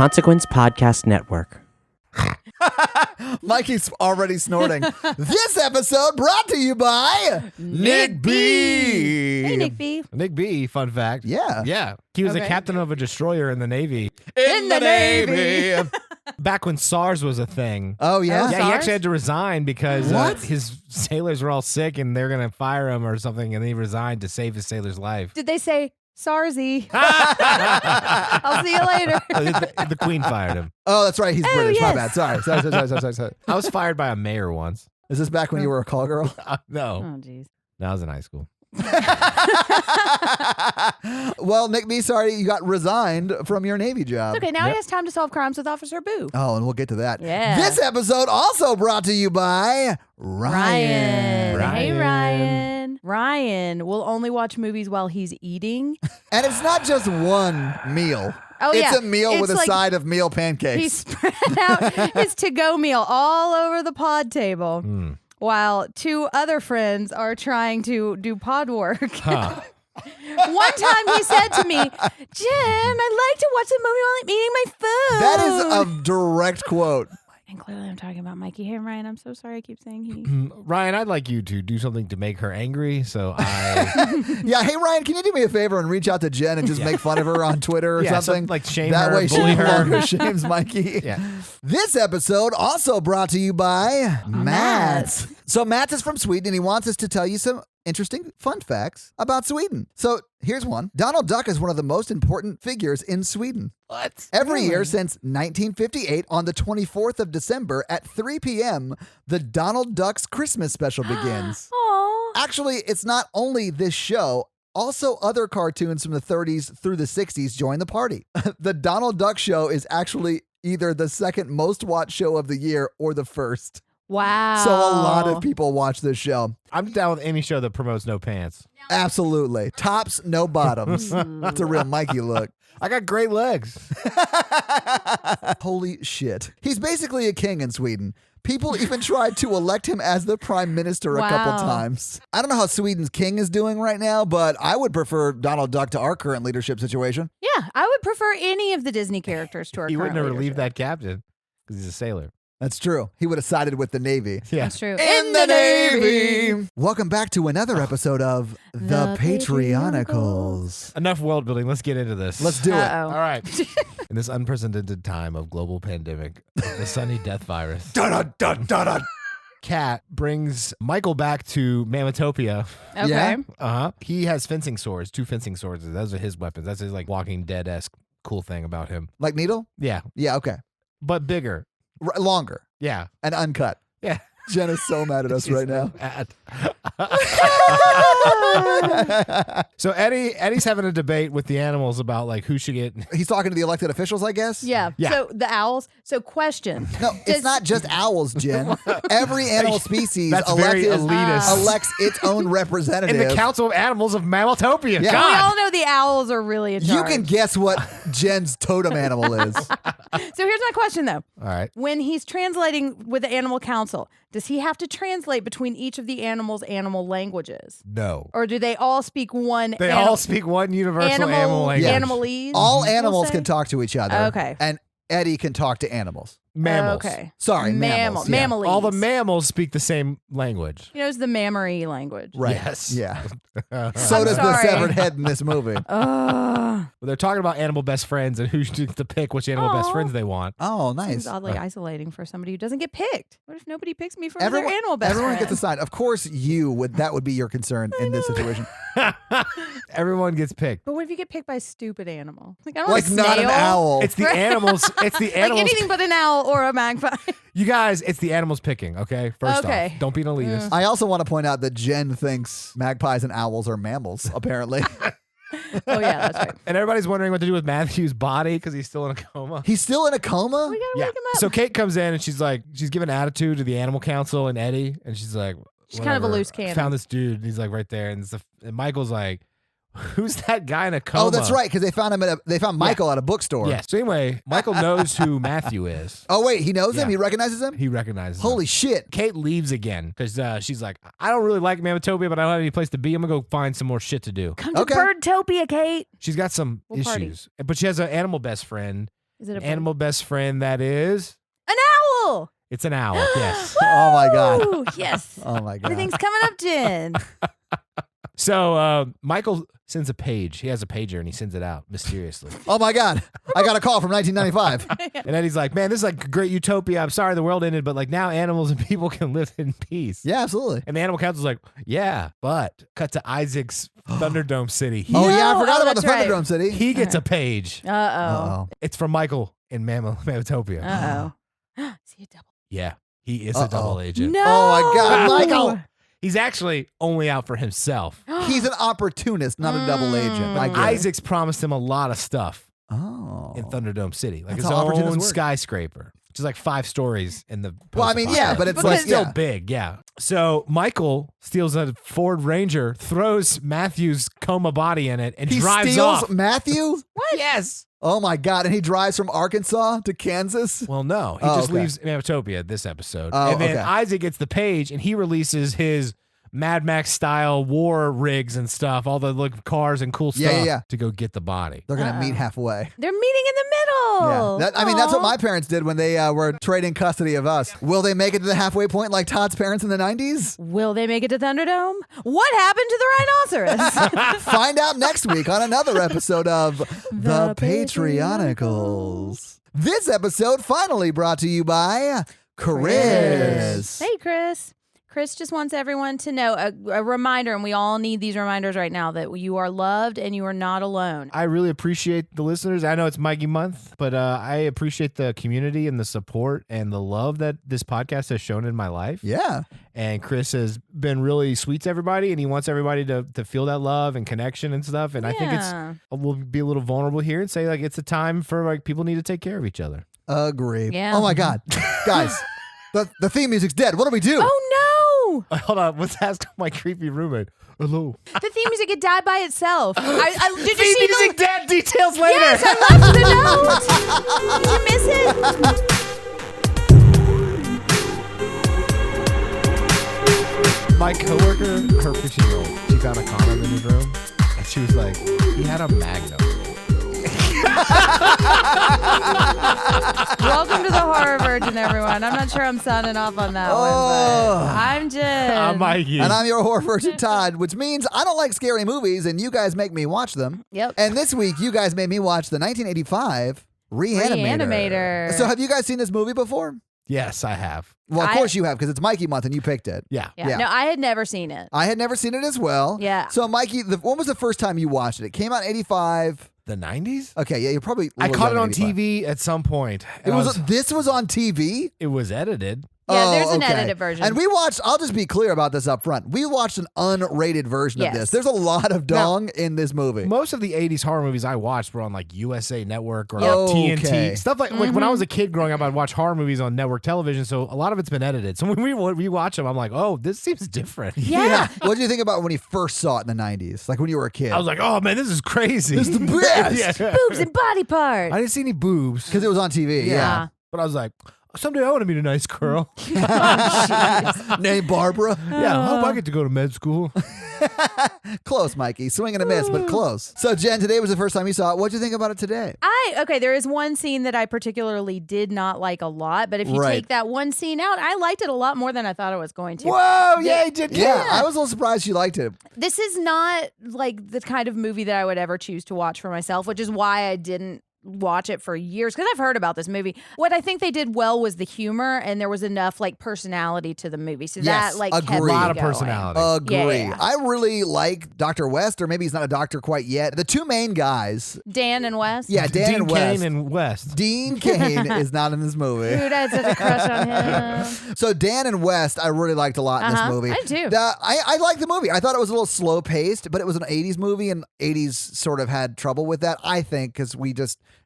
Consequence Podcast Network. Mikey's already snorting. This episode brought to you by Nick B. Hey, Nick B. Nick B, fun fact. Yeah. Yeah. He was a captain of a destroyer in the Navy. In the Navy. Back when SARS was a thing. Oh, yeah? Yeah, he actually had to resign because What? His sailors were all sick and they're going to fire him or something, and then he resigned to save his sailor's life. Did they say, Sarzy? I'll see you later. The Queen fired him. Oh, that's right. He's British. My yes. bad. Sorry. I was fired by a mayor once. Is this back when you were a call girl? No. Oh, jeez. That was in high school. Well, Nick B, sorry you got resigned from your Navy job. Okay, now he has time to solve crimes with Officer Boo. Oh, and we'll get to that. Yeah. This episode also brought to you by Ryan. Hey, Ryan. Ryan will only watch movies while he's eating. And it's not just one meal. Oh, it's yeah. a meal It's with a like side of meal pancakes. He spread out his to-go meal all over the pod table while two other friends are trying to do pod work. Huh. One time he said to me, Jen, I like to watch the movie while I'm eating my food. That is a direct quote. And clearly I'm talking about Mikey. Hey, Ryan, I'm so sorry I keep saying he. Ryan, I'd like you to do something to make her angry, so I... Yeah, hey Ryan, can you do me a favor and reach out to Jen and just make fun of her on Twitter or something? Like shame that her, way she bully no her. longer shames Mikey. Yeah. This episode also brought to you by Matt. So Matt is from Sweden and he wants us to tell you some interesting fun facts about Sweden. So here's one. Donald Duck is one of the most important figures in Sweden. What? Every year since 1958, on the 24th of December at 3 p.m., the Donald Duck's Christmas special begins. Aw. Actually, it's not only this show. Also, other cartoons from the 30s through the 60s join the party. The Donald Duck show is actually either the second most watched show of the year or the first. Wow. So a lot of people watch this show. I'm down with any show that promotes no pants. Absolutely. Tops, no bottoms. That's a real Mikey look. I got great legs. Holy shit. He's basically a king in Sweden. People even tried to elect him as the prime minister a couple Wow. times. I don't know how Sweden's king is doing right now, but I would prefer Donald Duck to our current leadership situation. Yeah, I would prefer any of the Disney characters to our He current wouldn't have leadership. relieved that captain because he's a sasailor. That's true. He would have sided with the Navy. Yeah. That's true. In the Navy. Welcome back to another episode of The The Patreonicals. Enough world building. Let's get into this. Let's do it. Uh-oh. All right. In this unprecedented time of global pandemic, the sunny death virus, Dun-dun-dun-dun-dun. Kat brings Michael back to Mammatopia. Okay. Yeah. He has fencing swords, 2 fencing swords. Those are his weapons. That's his like Walking Dead-esque cool thing about him. Like Needle? Yeah, Yeah, okay. but bigger. Longer Yeah. and uncut. Yeah. Jen is so mad at us right now. So Eddie's having a debate with the animals about like who should get. He's talking to the elected officials, I guess? Yeah. Yeah. So the owls. So question. No, it's not just owls, Jen. Every animal species That's very elitist. elects its own representative. In the Council of Animals of Mammatopia. Yeah. God. We all know the owls are really in You charge. can guess what Jen's totem animal is. So here's my question though. All right. When he's translating with the animal council, does he have to translate between each of the animals' animal languages? No. Or do they all speak one They all speak one universal animal language. Animalese? All we'll animals say? can talk to each other. Okay. And Eddie can talk to animals. Mammals. Okay. Sorry, mammals. Yeah. Mammalese. All the mammals speak the same language. He knows the mammary language. Right. Yes. Yeah. Well, So I'm does the sorry. severed head in this movie. they're talking about animal best friends and who should to pick which animal best Aw. friends they want. Oh, Seems nice. oddly isolating for somebody who doesn't get picked. What if nobody picks me from Everyone, their animal best everyone friend? gets assigned. Of course, that would be your concern in this situation. Everyone gets picked. But what if you get picked by a stupid animal? Like, I don't Like want a not an snail. owl. It's the animals. It's the Like animals. anything but an owl or a magpie. You guys, it's the animals picking. Okay. First Okay. off, don't be an elitist. I also want to point out that Jen thinks magpies and owls are mammals, apparently. Oh, yeah, that's right. And everybody's wondering what to do with Matthew's body because he's still in a coma. He's still in a coma? We gotta Yeah. wake him up. So Kate comes in and she's giving attitude to the animal council and Eddie, and she's like, She's kind of a whatever. loose cannon. Found this dude. And he's like right there, and Michael's like, who's that guy in a coma? Oh, that's right, because they found Michael at a bookstore. Yes. So anyway, Michael knows who Matthew is. Oh, wait, he knows him? Yeah. He recognizes him? He recognizes Holy him. shit. Kate leaves again because she's like, I don't really like Mammatopia, but I don't have any place to be. I'm going to go find some more shit to do. Come to Okay. Birdtopia, Kate. She's got some We'll party. issues, but she has an animal best friend Is it a animal best friend that is? An owl. It's an owl, yes. Oh my God. Woo! Yes. Oh my God. Everything's coming up, Jen. So Michael sends a page. He has a pager and he sends it out mysteriously. Oh my God. I got a call from 1995. And then he's like, man, this is like a great utopia. I'm sorry the world ended, but like now animals and people can live in peace. Yeah, absolutely. And the animal council's like, yeah, but cut to Isaac's Thunderdome City. Oh yeah, I forgot about the that's right. Thunderdome City. He gets a page. Uh-oh. It's from Michael in Mammatopia. Uh-oh. Is he a double? Yeah, he is a double agent. No. Oh my God, Michael. He's actually only out for himself. He's an opportunist, not a double agent. I get it. Isaac's promised him a lot of stuff Oh. in Thunderdome City, like That's his how opportunists own work. skyscraper, which is like 5 stories in the. Well, I mean, yeah, but it's like, still yeah. big, yeah. So Michael steals a Ford Ranger, throws Matthew's coma body in it, and He drives steals off. Matthew? What? Yes. Oh my God. And he drives from Arkansas to Kansas? Well, no, he Oh, just okay. leaves Mammatopia this episode, Oh, and then okay. Isaac gets the page, and he releases his Mad Max style war rigs and stuff, all the like cars and cool Yeah, stuff yeah, yeah. to go get the body. They're going to Uh-oh. meet halfway. They're meeting in the middle. Yeah. I mean, that's what Aw. my parents did when they were trading custody of us. Will they make it to the halfway point like Todd's parents in the 90s? Will they make it to Thunderdome? What happened to the rhinoceros? Find out next week on another episode of The The Patreonicals. This episode finally brought to you by Chris. Hey, Chris. Chris just wants everyone to know a reminder, and we all need these reminders right now, that you are loved and you are not alone. I really appreciate the listeners. I know it's Mikey Month, but I appreciate the community and the support and the love that this podcast has shown in my life. Yeah. And Chris has been really sweet to everybody, and he wants everybody to feel that love and connection and stuff. And I think we'll be a little vulnerable here and say like it's a time for like people need to take care of each other. Agree. Yeah. Oh my God. Guys, the theme music's dead. What do we do? Oh, no. Hold on, let's ask my creepy roommate. Hello. The theme music, it died by itself. Did you Theme see music dead. Details later. Yes, I left the note. Did you miss it? My coworker, her 15-year-old, she found a condom in his room, and she was like, he had a Magnum. Welcome to the Horror Virgin, everyone. I'm not sure I'm signing off on that one, but I'm Jen. I'm Mikey. And I'm your horror virgin Todd, which means I don't like scary movies and you guys make me watch them. Yep. And this week you guys made me watch the 1985 Reanimator. Reanimator. So have you guys seen this movie before? Yes, I have. Well, of I- course you have because it's Mikey month and you picked it. Yeah. Yeah. Yeah. No, I had never seen it. I had never seen it as well. Yeah. So Mikey, when was the first time you watched it? It came out in 85. The 90s? Okay, yeah, you're probably a I little caught it young on in 85. TV at some point. It and this was on TV? it was edited. Yeah, there's Oh, an okay. edited version. And we watched, I'll just be clear about this up front. We watched an unrated version of Yes. this. There's a lot of dong in this movie. Most of the 80s horror movies I watched were on like USA Network or Yep. TNT. Okay. Stuff like when I was a kid growing up, I'd watch horror movies on network television. So a lot of it's been edited. So when we rewatch them, I'm like, oh, this seems different. Yeah. What did you think about when you first saw it in the 90s? Like when you were a kid? I was like, oh man, this is crazy. This is the best. Yeah. Boobs and body parts. I didn't see any boobs. Because it was on TV. Yeah. But I was like, someday I want to meet a nice girl. Named Barbara. Yeah, I hope I get to go to med school. Close, Mikey. Swing and a miss, but close. So, Jen, today was the first time you saw it. What'd you think about it today? Okay, there is one scene that I particularly did not like a lot, but if you Right. take that one scene out, I liked it a lot more than I thought I was going to. Whoa, yeah, he did. Yeah, I was a little surprised you liked it. This is not like the kind of movie that I would ever choose to watch for myself, which is why I didn't watch it for years, because I've heard about this movie. What I think they did well was the humor, and there was enough like personality to the movie, so Yes, that like agree. kept A me lot of going. personality. Agree. Yeah. I really like Dr. West, or maybe he's not a doctor quite yet. The two main guys. Dan and Wes. Yeah, Dan Dean and West. Cain and West. Dean Cain is not in this movie. Dude, I had such a crush on him. So Dan and West, I really liked a lot in this movie. I do. I liked the movie. I thought it was a little slow paced, but it was an 80s movie, and 80s sort of had trouble with that, I think, because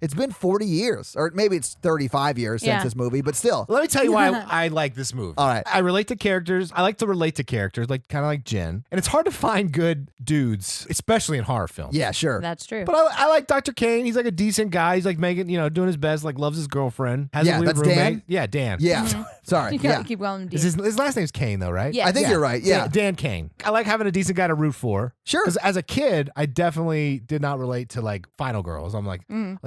it's been 40 years, or maybe it's 35 years since Yeah. this movie, but still. Let me tell you why I like this movie. All right. I relate to characters. I like to relate to characters, like kind of like Jen. And it's hard to find good dudes, especially in horror films. Yeah, sure. That's true. But I like Dr. Kane. He's like a decent guy. He's like making, doing his best, like loves his girlfriend. Has Yeah, a weird that's roommate. Dan? Yeah, Dan. Yeah. Sorry. You gotta Yeah. keep calling him Is Dan. his last name's Kane, though, right? Yeah. I think you're right. Yeah. Dan Kane. I like having a decent guy to root for. Sure. Because as a kid, I definitely did not relate to like Final Girls. I'm like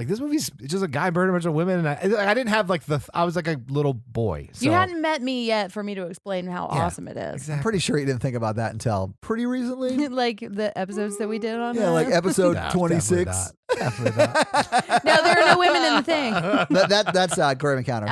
Like this movie's just a guy murdering a bunch of women, and I didn't have like I was like a little boy. So. You hadn't met me yet for me to explain how awesome it is. I'm pretty sure you didn't think about that until pretty recently. Like the episodes that we did on like episode 26. Definitely not. No, there are no women in the thing. That's Graham Encounters.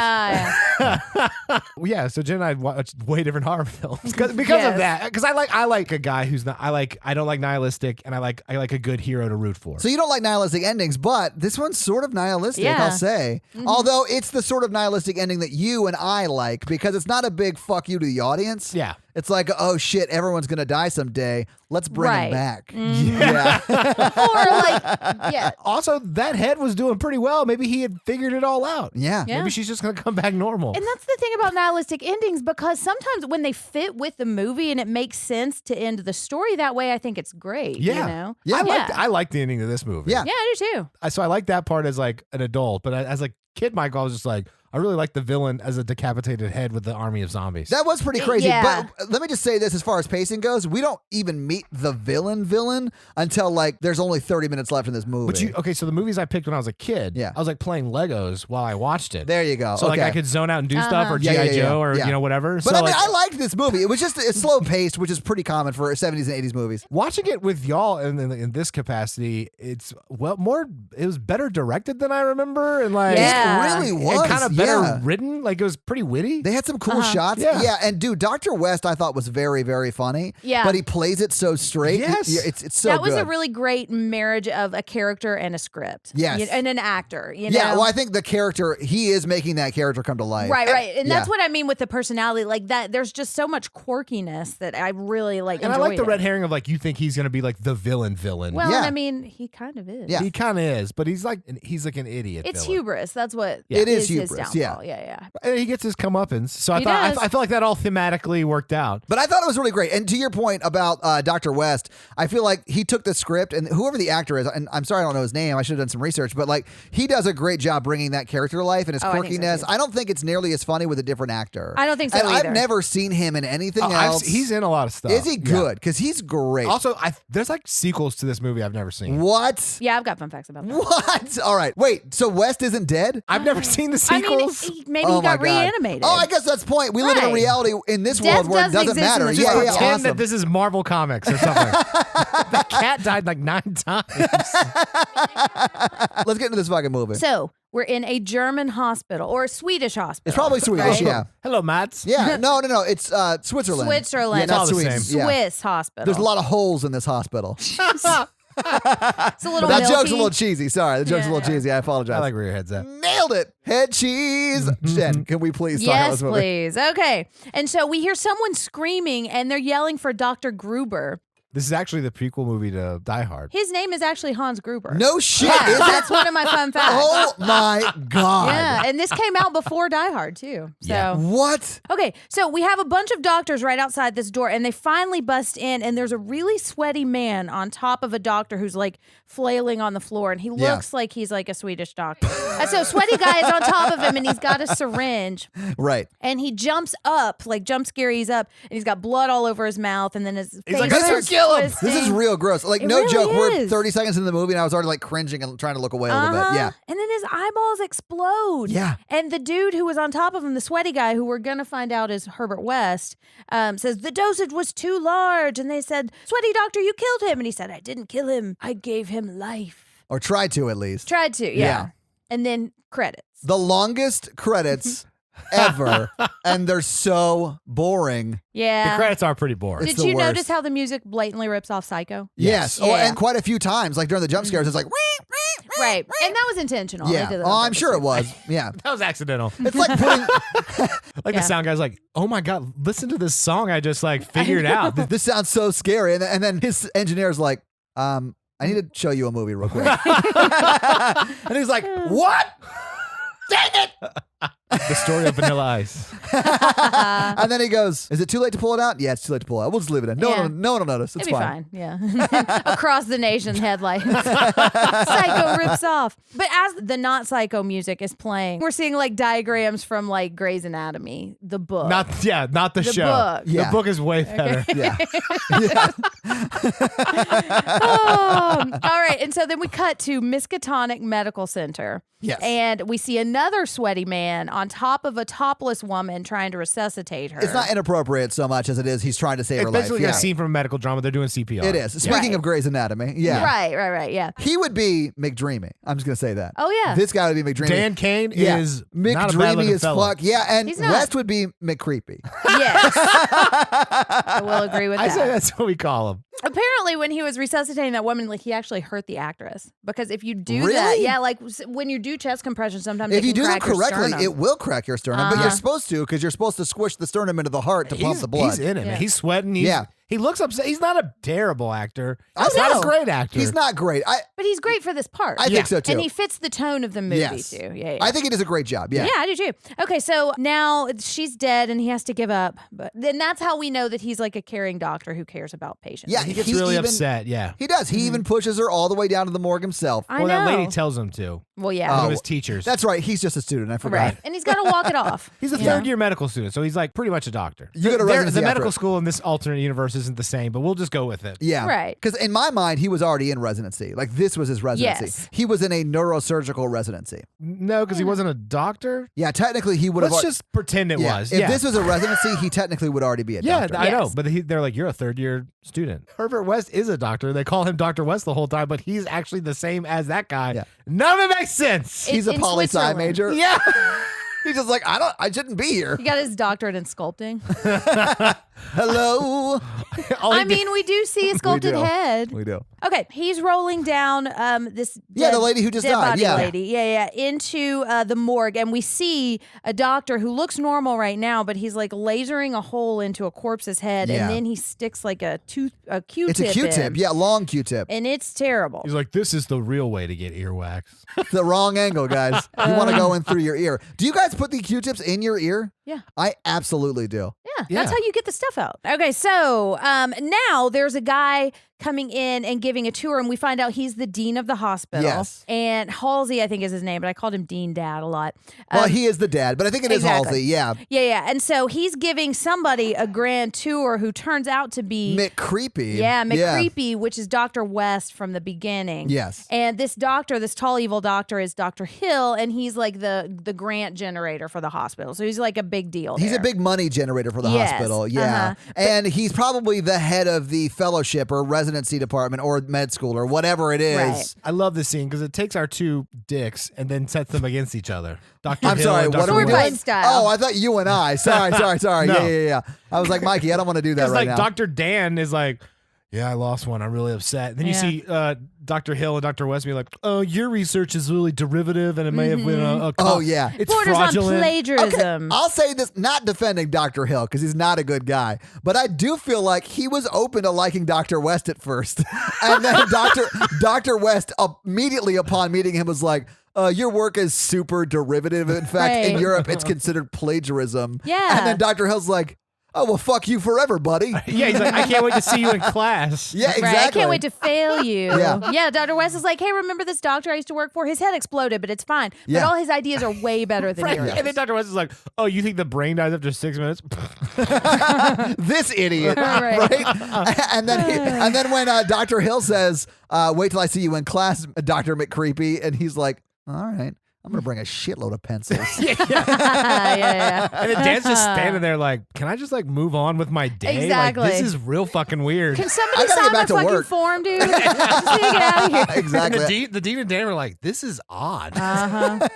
Yeah, so Jen and I watched way different horror films because of that. Because I like a guy who's not. I don't like nihilistic, and I like a good hero to root for. So you don't like nihilistic endings, but this one's sort of nihilistic, Yeah. I'll say. Although it's the sort of nihilistic ending that you and I like because it's not a big fuck you to the audience. Yeah. It's like, oh shit, everyone's gonna die someday. Let's bring him back. Yeah. Or like, yeah. Also, that head was doing pretty well. Maybe he had figured it all out. Yeah. Yeah. Maybe she's just gonna come back normal. And that's the thing about nihilistic endings, because sometimes when they fit with the movie and it makes sense to end the story that way, I think it's great. Yeah. You know? Yeah. I like the ending of this movie. Yeah. Yeah, I do too. So I like that part as like an adult, but as a kid, Michael, I was just like, I really like the villain as a decapitated head with the army of zombies. That was pretty crazy. Yeah. But let me just say this as far as pacing goes, we don't even meet the villain until like there's only 30 minutes left in this movie. But so the movies I picked when I was a kid, Yeah. I was like playing Legos while I watched it. There you go. So like I could zone out and do stuff, or Yeah, G.I. yeah, yeah, Joe, or yeah. whatever. But so I mean, like, I liked this movie. It was just it's slow paced, which is pretty common for 70s and 80s movies. watching it with y'all in this capacity, it was better directed than I remember, and like Yeah. It really was. and kind of better yeah. written. Like it was pretty witty. They had some cool shots. Yeah. And dude, Dr. West I thought was very, very funny. Yeah. But he plays it so straight. Yes. It's so That was good. a really great marriage of a character and a script. Yes. And an actor. You Yeah, know? well, I think the character, he is making that character come to life. Right. And that's Yeah. what I mean with the personality. Like that, there's just so much quirkiness that I really like. and I like the enjoyed red it. herring of like you think he's gonna be like the villain. Well, Yeah. and I mean, he kind of is. Yeah. He kind of is, but he's like an idiot. It's villain. hubris. That's what It is his hubris, downfall. Yeah. And he gets his comeuppance. So He does. I felt like that all thematically worked out. But I thought it was really great. And to your point about Dr. West, I feel like he took the script and whoever the actor is, and I'm sorry I don't know his name, I should have done some research, but like he does a great job bringing that character to life and his Oh, I think so, quirkiness. too. I don't think it's nearly as funny with a different actor. I don't think so and either. I've never seen him in anything Oh, else. he's in a lot of stuff. Is he Yeah. good? Because he's great. Also, there's like sequels to this movie I've never seen. What? Yeah, I've got fun facts about that. What? All right. Wait, so West isn't dead? I've never seen the I mean, sequels. maybe Oh he got my God. reanimated. Oh, I guess that's the point. We live in a Right. reality in this Death world where it doesn't doesn't exist in matter. this Yeah, world. yeah, Pretend awesome. that this is Marvel Comics or something. That cat died like 9 times. Let's get into this fucking movie. So we're in a German hospital or a Swedish hospital. It's probably Swedish, right? yeah. Hello, Mats. Yeah, no. It's Switzerland. Switzerland. Yeah, not It's all the Sweden. same. Yeah. Swiss hospital. There's a lot of holes in this hospital. It's a little That milky. joke's a little cheesy. Sorry, the joke's a little cheesy. I apologize. I like where your head's at. Nailed it. Head cheese. Jen, can we please talk about Yes, this movie? please. Okay. And so we hear someone screaming and they're yelling for Dr. Gruber. This is actually the prequel movie to Die Hard. His name is actually Hans Gruber. No shit. Yeah, Is it? that's one of my fun facts. Oh my God. Yeah, and this came out before Die Hard too. So Yeah. What? okay, so we have a bunch of doctors right outside this door, and they finally bust in, and there's a really sweaty man on top of a doctor who's like flailing on the floor, and he Yeah. looks like he's like a Swedish doctor. And so sweaty guy is on top of him, and he's got a syringe, Right. and he jumps up, like jump scaries up, and he's got blood all over his mouth, and then his face like, starts "Let's kill him." twisting. This is real gross. Like, It no really joke. We're is. 30 seconds into the movie, and I was already like cringing and trying to look away a little bit. Yeah. And then his eyeballs explode. Yeah. And the dude who was on top of him, the sweaty guy, who we're going to find out is Herbert West, says the dosage was too large. And they said, "Sweaty doctor, you killed him." And he said, "I didn't kill him. I gave him life." Or tried to, at least. Tried to, yeah. And then credits. The longest credits ever, and they're so boring. Yeah. The credits are pretty boring. It's Did the you worst. notice how the music blatantly rips off Psycho? Yes. Oh, Yeah. and quite a few times, like during the jump scares, it's like, Right. And that was intentional. They yeah. did that Oh, on I'm purpose. sure it was. Yeah. That was accidental. It's like putting. Like Yeah. the sound guy's like, "Oh my God, listen to this song I just like figured out." This sounds so scary. And then his engineer's like, I need to show you a movie real quick. And he's like, what? Dang it! The story of Vanilla Ice. And then he goes, is it too late to pull it out? Yeah, it's too late to pull it out. We'll just leave it in. No one will notice. It's It'd be fine. Yeah. Across the nation, headlights. Psycho rips off. But as the not Psycho music is playing, we're seeing like diagrams from like Grey's Anatomy, the book. Not the show. Book. Yeah. The book is way better. Yeah. All right. And so then we cut to Miskatonic Medical Center. Yes. And we see another sweaty man on top of a topless woman trying to resuscitate her. It's not inappropriate so much as it is he's trying to save It's her life. basically a scene from a medical drama. They're doing CPR. It is. Speaking Right. of Grey's Anatomy, yeah. Right. Yeah. He would be McDreamy. I'm just going to say that. Oh, yeah. This guy would be McDreamy. Dan Kane Yeah. is not a bad McDreamy looking as fella. fuck. Yeah, and He's not. West would be McCreepy. Yes. I will agree with I that. say that's what we call him. Apparently, when he was resuscitating that woman, like he actually hurt the actress because if you do Really? that, yeah, like when you do chest compressions, sometimes If it you can do them crack your correctly, sternum. it will crack your sternum, but you're supposed to because you're supposed to squish the sternum into the heart to pump the blood. He's in it, Yeah. man. He's sweating. He looks upset. He's not a terrible actor. He's not no. a great actor. He's not great. But he's great for this part. I think so too. And he fits the tone of the movie Yes. too. Yeah. I think he does a great job. Yeah. Yeah, I do too. Okay, so now she's dead and he has to give up. But then that's how we know that he's like a caring doctor who cares about patients. Yeah, He gets really upset. Yeah. He does. He even pushes her all the way down to the morgue himself. I Well, know. that lady tells him to. Well, yeah. One Oh, of his teachers. That's right. He's just a student. I forgot. Right. And he's got to walk it off. He's a you know? third year medical student, so he's like pretty much a doctor. You go to residency The after medical it. school in this alternate universe isn't the same, but we'll just go with it. Yeah. Right. Because in my mind, he was already in residency. Like this was his residency. Yes. He was in a neurosurgical residency. No, because he wasn't a doctor. Yeah, technically he would have. Let's just pretend it was. If Yeah. this was a residency, he technically would already be a Yeah, doctor. I know, Yes. but they're like, you're a third year student. Herbert West is a doctor. They call him Dr. West the whole time, but he's actually the same as that guy. Yeah. None of it makes sense. He's a in poli sci Switzerland. major. Yeah. He's just like, I shouldn't be here. He got his doctorate in sculpting. Hello. I mean, we do see a sculpted do. head. We do. Okay, he's rolling down this Yeah, dead, the lady who just dead died, body yeah. lady, into the morgue, and we see a doctor who looks normal right now, but he's like lasering a hole into a corpse's head, Yeah. and then he sticks like a Q-tip. It's a Q-tip. in, Yeah, long Q-tip. and it's terrible. He's like, this is the real way to get earwax. It's the wrong angle, guys. You want to go in through your ear. Do you guys put the Q-tips in your ear? Yeah. I absolutely do. Yeah, Yeah. that's how you get the stuff out. Okay, so now there's a guy coming in and giving a tour, and we find out he's the dean of the hospital. Yes. And Halsey, I think, is his name, but I called him Dean Dad a lot. Well, he is the dad, but I think it is exactly. Halsey. Yeah. Yeah. And so he's giving somebody a grand tour who turns out to be McCreepy. Yeah, McCreepy, which is Dr. West from the beginning. Yes. And this doctor, this tall evil doctor, is Dr. Hill, and he's like the grant generator for the hospital. So he's like a big deal. He's there. a big money generator for the Yes. hospital. Yeah. Uh-huh. And he's probably the head of the fellowship or residency department or med school or whatever it is. Right. I love this scene because it takes our two dicks and then sets them against each other. Dr. I'm Hill sorry, and what Dr. are we Sword doing? fight style. Oh, I thought you and I. Sorry. No. Yeah. I was like, Mikey, I don't want to do that Because right like now. Dr. Dan is like, yeah, I lost one. I'm really upset. Then you Yeah. see Dr. Hill and Dr. West be like, oh, your research is really derivative and it may have been a Oh, yeah. It's Borders on fraudulent. plagiarism. I'll say this, not defending Dr. Hill because he's not a good guy, but I do feel like he was open to liking Dr. West at first. And then Dr. West immediately upon meeting him was like, your work is super derivative. In fact, in Right. Europe, it's considered plagiarism. Yeah. And then Dr. Hill's like, oh, well, fuck you forever, buddy. Yeah, he's like, I can't wait to see you in class. Yeah, exactly. Right, I can't wait to fail you. Yeah. Dr. West is like, hey, remember this doctor I used to work for? His head exploded, but it's fine. But Yeah. all his ideas are way better than Right. yours. And then Dr. West is like, oh, you think the brain dies after 6 minutes? This idiot, Right. right? And then when Dr. Hill says, "Wait till I see you in class, Dr. McCreepy," and he's like, "All right, I'm gonna bring a shitload of pencils." yeah. And then Dan's just standing there like, can I just like move on with my day? Exactly. Like, this is real fucking weird. Can I somebody gotta sign get my back to fucking work. form, dude? I just need to get out of here. And Exactly. the dean and Dan were like, this is odd. Uh-huh.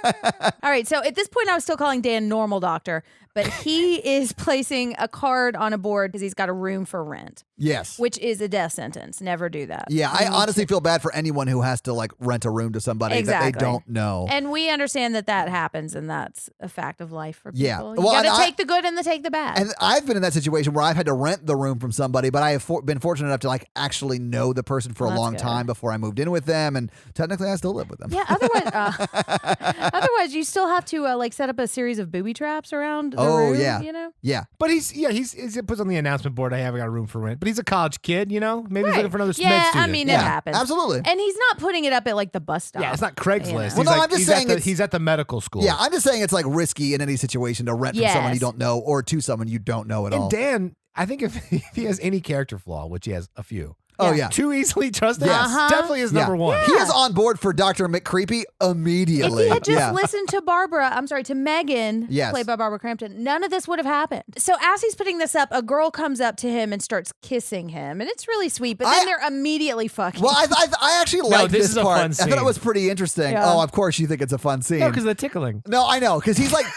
All right, so at this point, I was still calling Dan normal doctor, but he is placing a card on a board because he's got a room for rent. Yes. Which is a death sentence. Never do that. Yeah, I honestly feel bad for anyone who has to like rent a room to somebody that they don't know. And we understand that happens, and that's a fact of life for people. Yeah. You gotta take the good and take the bad. And I've been in that situation where I've had to rent the room from somebody, but I have been fortunate enough to like actually know the person for a long time before I moved in with them, and technically I still live with them. Yeah. Otherwise, you still have to like set up a series of booby traps around the room. Yeah. You know. Yeah. But he puts on the announcement board, I haven't got a room for rent. But he's a college kid, you know? Maybe he's looking for another med student. I mean, it happens. Absolutely. And he's not putting it up at like the bus stop. Yeah, it's not Craigslist. You Well, know? no, I'm just saying he's at the medical school. Yeah, I'm just saying it's like risky in any situation to rent from someone you don't know or to someone you don't know at all. And Dan, I think if he has any character flaw, which he has a few. Oh, yeah. Too easily trusted? Yes. Definitely is number one. He is on board for Dr. McCreepy immediately. If he had just listened to Megan, played by Barbara Crampton, none of this would have happened. So as he's putting this up, a girl comes up to him and starts kissing him. And it's really sweet, but then they're immediately fucking. Well, I actually like this is a part. fun scene. I thought it was pretty interesting. Yeah. Oh, of course you think it's a fun scene. No, because of the tickling. No, I know, because he's like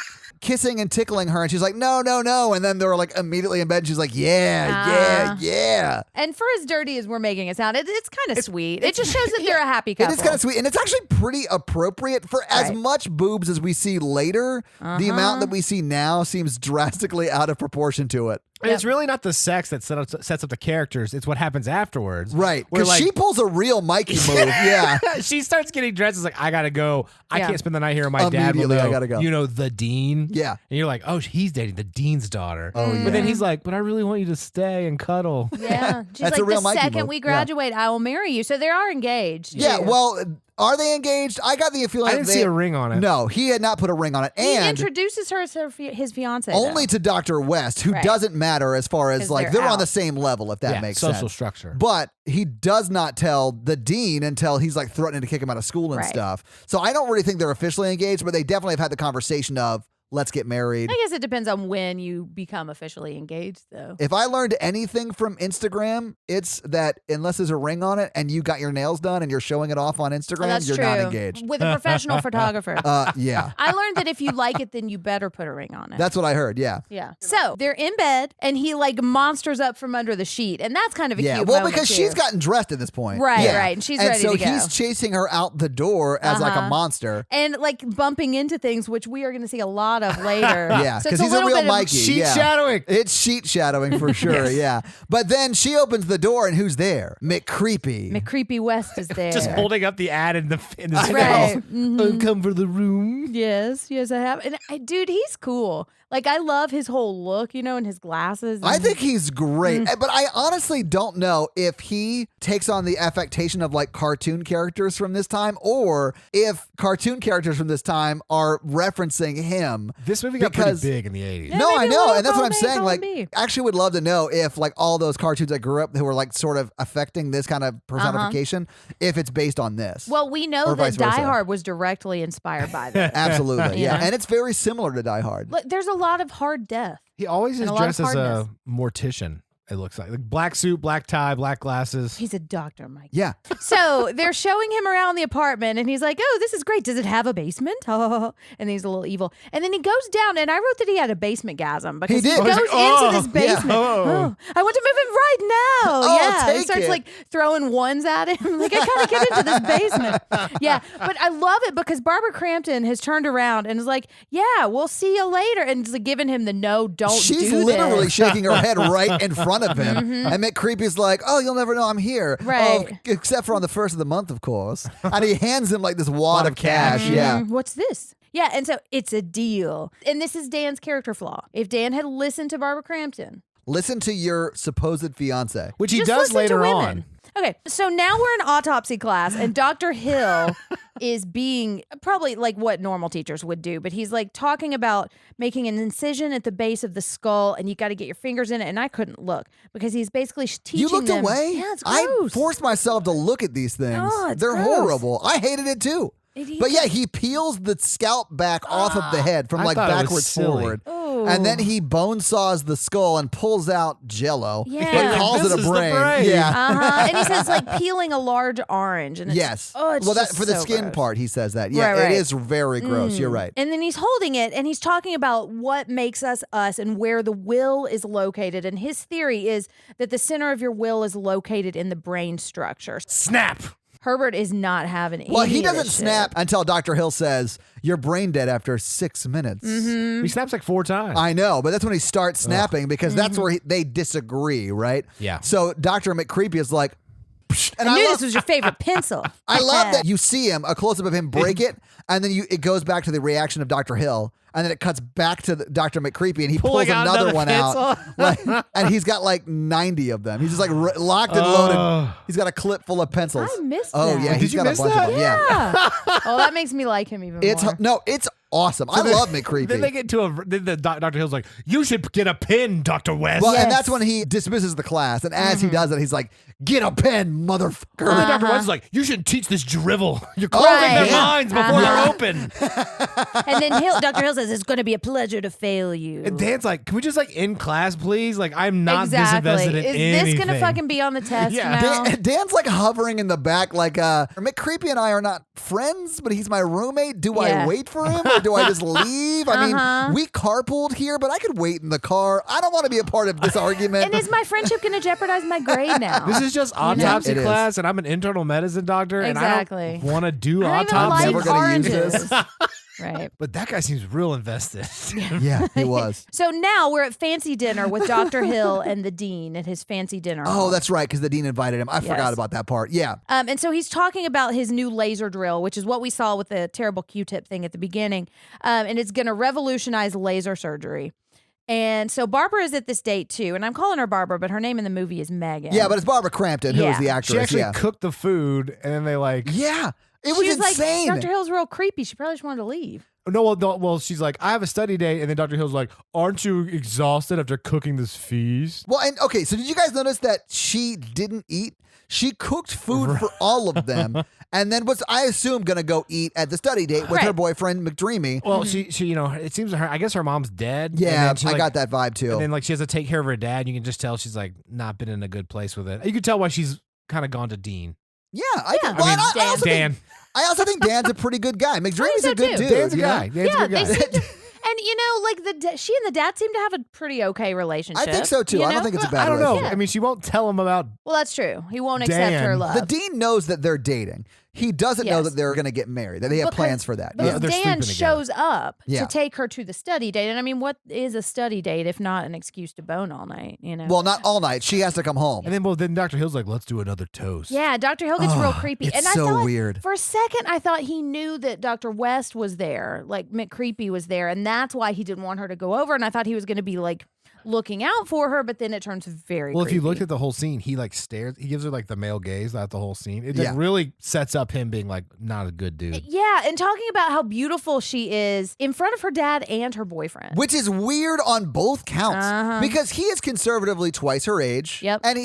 kissing and tickling her, and she's like, no, no, no. And then they're like immediately in bed, and she's like, yeah. And for as dirty as we're making it sound, it's kind of sweet. It just shows that they're a happy couple. It is kind of sweet, and it's actually pretty appropriate for as much boobs as we see later. The amount that we see now seems drastically out of proportion to it. And it's really not the sex that sets up the characters. It's what happens afterwards. Right. Because she pulls a real Mikey move. Yeah. She starts getting dressed. It's like, I got to go. I can't spend the night here. And my dad will know, I gotta go. You know, the dean. Yeah. And you're like, oh, he's dating the dean's daughter. Oh, yeah. But then he's like, but I really want you to stay and cuddle. Yeah. She's That's like, a real the Mikey second move. we graduate, I will marry you. So they are engaged. Yeah. too. Well, are they engaged? I got the feeling I didn't see a ring on it. No, he had not put a ring on it. He And introduces her as his fiance. only to Dr. West, who doesn't matter as far as like they're on the same level, if that makes sense. Social structure. But he does not tell the dean until he's like threatening to kick him out of school and stuff. So I don't really think they're officially engaged, but they definitely have had the conversation of let's get married. I guess it depends on when you become officially engaged, though. If I learned anything from Instagram, it's that unless there's a ring on it and you got your nails done and you're showing it off on Instagram, That's you're true. not engaged. With a professional photographer. Yeah. I learned that if you like it, then you better put a ring on it. That's what I heard. Yeah. Yeah. So they're in bed and he like monsters up from under the sheet. And that's kind of a cute Well, moment, because too. she's gotten dressed at this point. Right, Yeah. right. And she's ready so to go. he's chasing her out the door as like a monster. And like bumping into things, which we are going to see a lot of later. Yeah, So because it's he's a little real bit of Mikey. Sheet shadowing. It's sheet shadowing for sure, yeah. But then she opens the door and who's there? McCreepy. McCreepy West is there. Just holding up the ad in the Right. I'll come for the room. Yes, I have. And dude, he's cool. Like, I love his whole look, you know, and his glasses. I think he's great, but I honestly don't know if he takes on the affectation of like cartoon characters from this time or if cartoon characters from this time are referencing him. This movie got pretty big in the 80s. Yeah, No, I maybe a know, little and that's what I'm column A, saying. column Like, B. actually would love to know if like all those cartoons I grew up who were like sort of affecting this kind of personification, if it's based on this. Well, we know Or that vice versa. Die Hard was directly inspired by this. Absolutely, Yeah. yeah. And it's very similar to Die Hard. Look, there's a lot of hard death. He always And is a lot of dressed as a hardness. mortician, it looks like. Black suit, black tie, black glasses. He's a doctor, Mike. Yeah. So they're showing him around the apartment, and he's like, "Oh, this is great. Does it have a basement?" And he's a little evil. And then he goes down, and I wrote that he had a basement-gasm because He did. goes He's like, into this basement. yeah. Oh. I want to move in right now. Oh, yeah, he take starts it. like throwing ones at him. Like, I gotta get into this basement. Yeah, but I love it because Barbara Crampton has turned around and is like, "Yeah, we'll see you later," and is like giving him the no, don't She's do literally this. shaking her head right in front of him. And McCreepy's like, oh, you'll never know I'm here. Right. Oh, except for on the first of the month, of course. And he hands him like this wad of cash. Yeah. What's this? Yeah, and so it's a deal. And this is Dan's character flaw. If Dan had listened to Barbara Crampton, Listen to your supposed fiance. Which he just does listen to later women. on. Okay, so now we're in autopsy class, and Dr. Hill is being probably like what normal teachers would do, but he's like talking about making an incision at the base of the skull, and you got to get your fingers in it. And I couldn't look because he's basically teaching You looked them. away? Yeah, it's I gross. forced myself to look at these things. Oh, it's They're gross. horrible. I hated it too. But yeah, he peels the scalp back off of the head from I like thought it was backwards silly. forward. Oh, And then he bone saws the skull and pulls out Jello, but calls This it a is the brain. brain. Yeah. And he says like peeling a large orange. And it's, Yes. it's well, that just for the so skin gross. part, he says that. Yeah, Right. it is very gross. You're right. And then he's holding it and he's talking about what makes us us and where the will is located. And his theory is that the center of your will is located in the brain structure. Snap. Herbert is not having any Well, he of doesn't this snap shit. until Dr. Hill says, "You're brain dead after 6 minutes." Mm-hmm. He snaps like 4 times. I know, but that's when he starts snapping because that's where they disagree, right? Yeah. So Dr. McCreepy is like, Psh, and I knew love, this was your favorite pencil. I love that you see him, a close-up of him break it, and then it goes back to the reaction of Dr. Hill, and then it cuts back to Dr. McCreepy, and he pulls Pulling out another another one out, and he's got like 90 of them. He's just like locked and loaded. He's got a clip full of pencils. I missed Oh that. yeah, Did he's you got a miss bunch that? of them. Yeah. Oh, that makes me like him even It's more. it's awesome. I love McCreepy. Then they get to then the Dr. Hill's like, you should get a pin, Dr. West. Well, and Yes. that's when he dismisses the class, and as he does it, he's like, "Get a pen, motherfucker." And then Dr. West is like, you should teach this drivel. You're closing Right. their minds before they're open. And then Dr. Hill says, it's going to be a pleasure to fail you. And Dan's like, can we just like end class, please? Like, I'm not exactly. disinvested in Is anything. this going to fucking be on the test Yeah. now? Dan's like hovering in the back, like McCreepy and I are not friends, but he's my roommate. Do I Yeah. wait for him or do I just leave? I Uh-huh. mean, we carpooled here, but I could wait in the car. I don't want to be a part of this argument. And is my friendship going to jeopardize my grade now? This is just autopsy It is. class, and I'm an internal medicine doctor, Exactly. and I don't want to do I don't even autopsy. never like gonna use oranges. this. Right. But that guy seems real invested. Yeah, he was. So now we're at fancy dinner with Dr. Hill and the dean at his fancy dinner. Oh, hall. that's right, because the dean invited him. I forgot about that part. Yeah. And so he's talking about his new laser drill, which is what we saw with the terrible Q-tip thing at the beginning. And it's going to revolutionize laser surgery. And so Barbara is at this date too. And I'm calling her Barbara, but her name in the movie is Megan. Yeah, but it's Barbara Crampton, who was Yeah. the actress. She actually yeah. cooked the food, and then they like, Yeah. It She was insane. like, Dr. Hill's real creepy. She probably just wanted to leave. well, she's like, I have a study day, and then Dr. Hill's like, aren't you exhausted after cooking this feast? Well, and okay, so did you guys notice that she didn't eat? She cooked food for all of them, and then was, I assume, going to go eat at the study date with her Right. boyfriend McDreamy. Well, she, you know, it seems her. I guess her mom's dead. and Yeah, then she, I like, got that vibe too. And then like she has to take care of her dad. You can just tell she's like not been in a good place with it. You can tell why she's kind of gone to Dean. yeah, I think. Yeah. Well, I and mean, I also Dan. Think, I also think Dan's a pretty good guy. McDreamy's so a good too. dude. Dan's a you know? guy. Dan's a Yeah, good guy. they seem to, and you know, like she and the dad seem to have a pretty okay relationship. I think so too. you I don't know? think it's a bad I don't know. relationship. I mean, she won't tell him about. Well, that's true. He won't accept Dan. her love. The dean knows that they're dating. He doesn't know Yes. that they're going to get married. That they have Because- plans for that. Because Yeah. they're Dan sleeping together. shows up Yeah. to take her to the study date. And I mean, what is a study date if not an excuse to bone all night, you know? Well, not all night. She has to come home. And then Dr. Hill's like, let's do another toast. yeah, Dr. Hill gets real creepy. it's And I so thought, weird. For a second, I thought he knew that Dr. West was there, like McCreepy was there, and that's why he didn't want her to go over. And I thought he was going to be like looking out for her, but then it turns very Well, creepy. if you looked at the whole scene, he like stares. He gives her like the male gaze throughout the whole scene. It Yeah. really sets up him being like not a good dude. Yeah, and talking about how beautiful she is in front of her dad and her boyfriend. Which is weird on both counts Uh-huh. because he is conservatively twice her age. Yep. And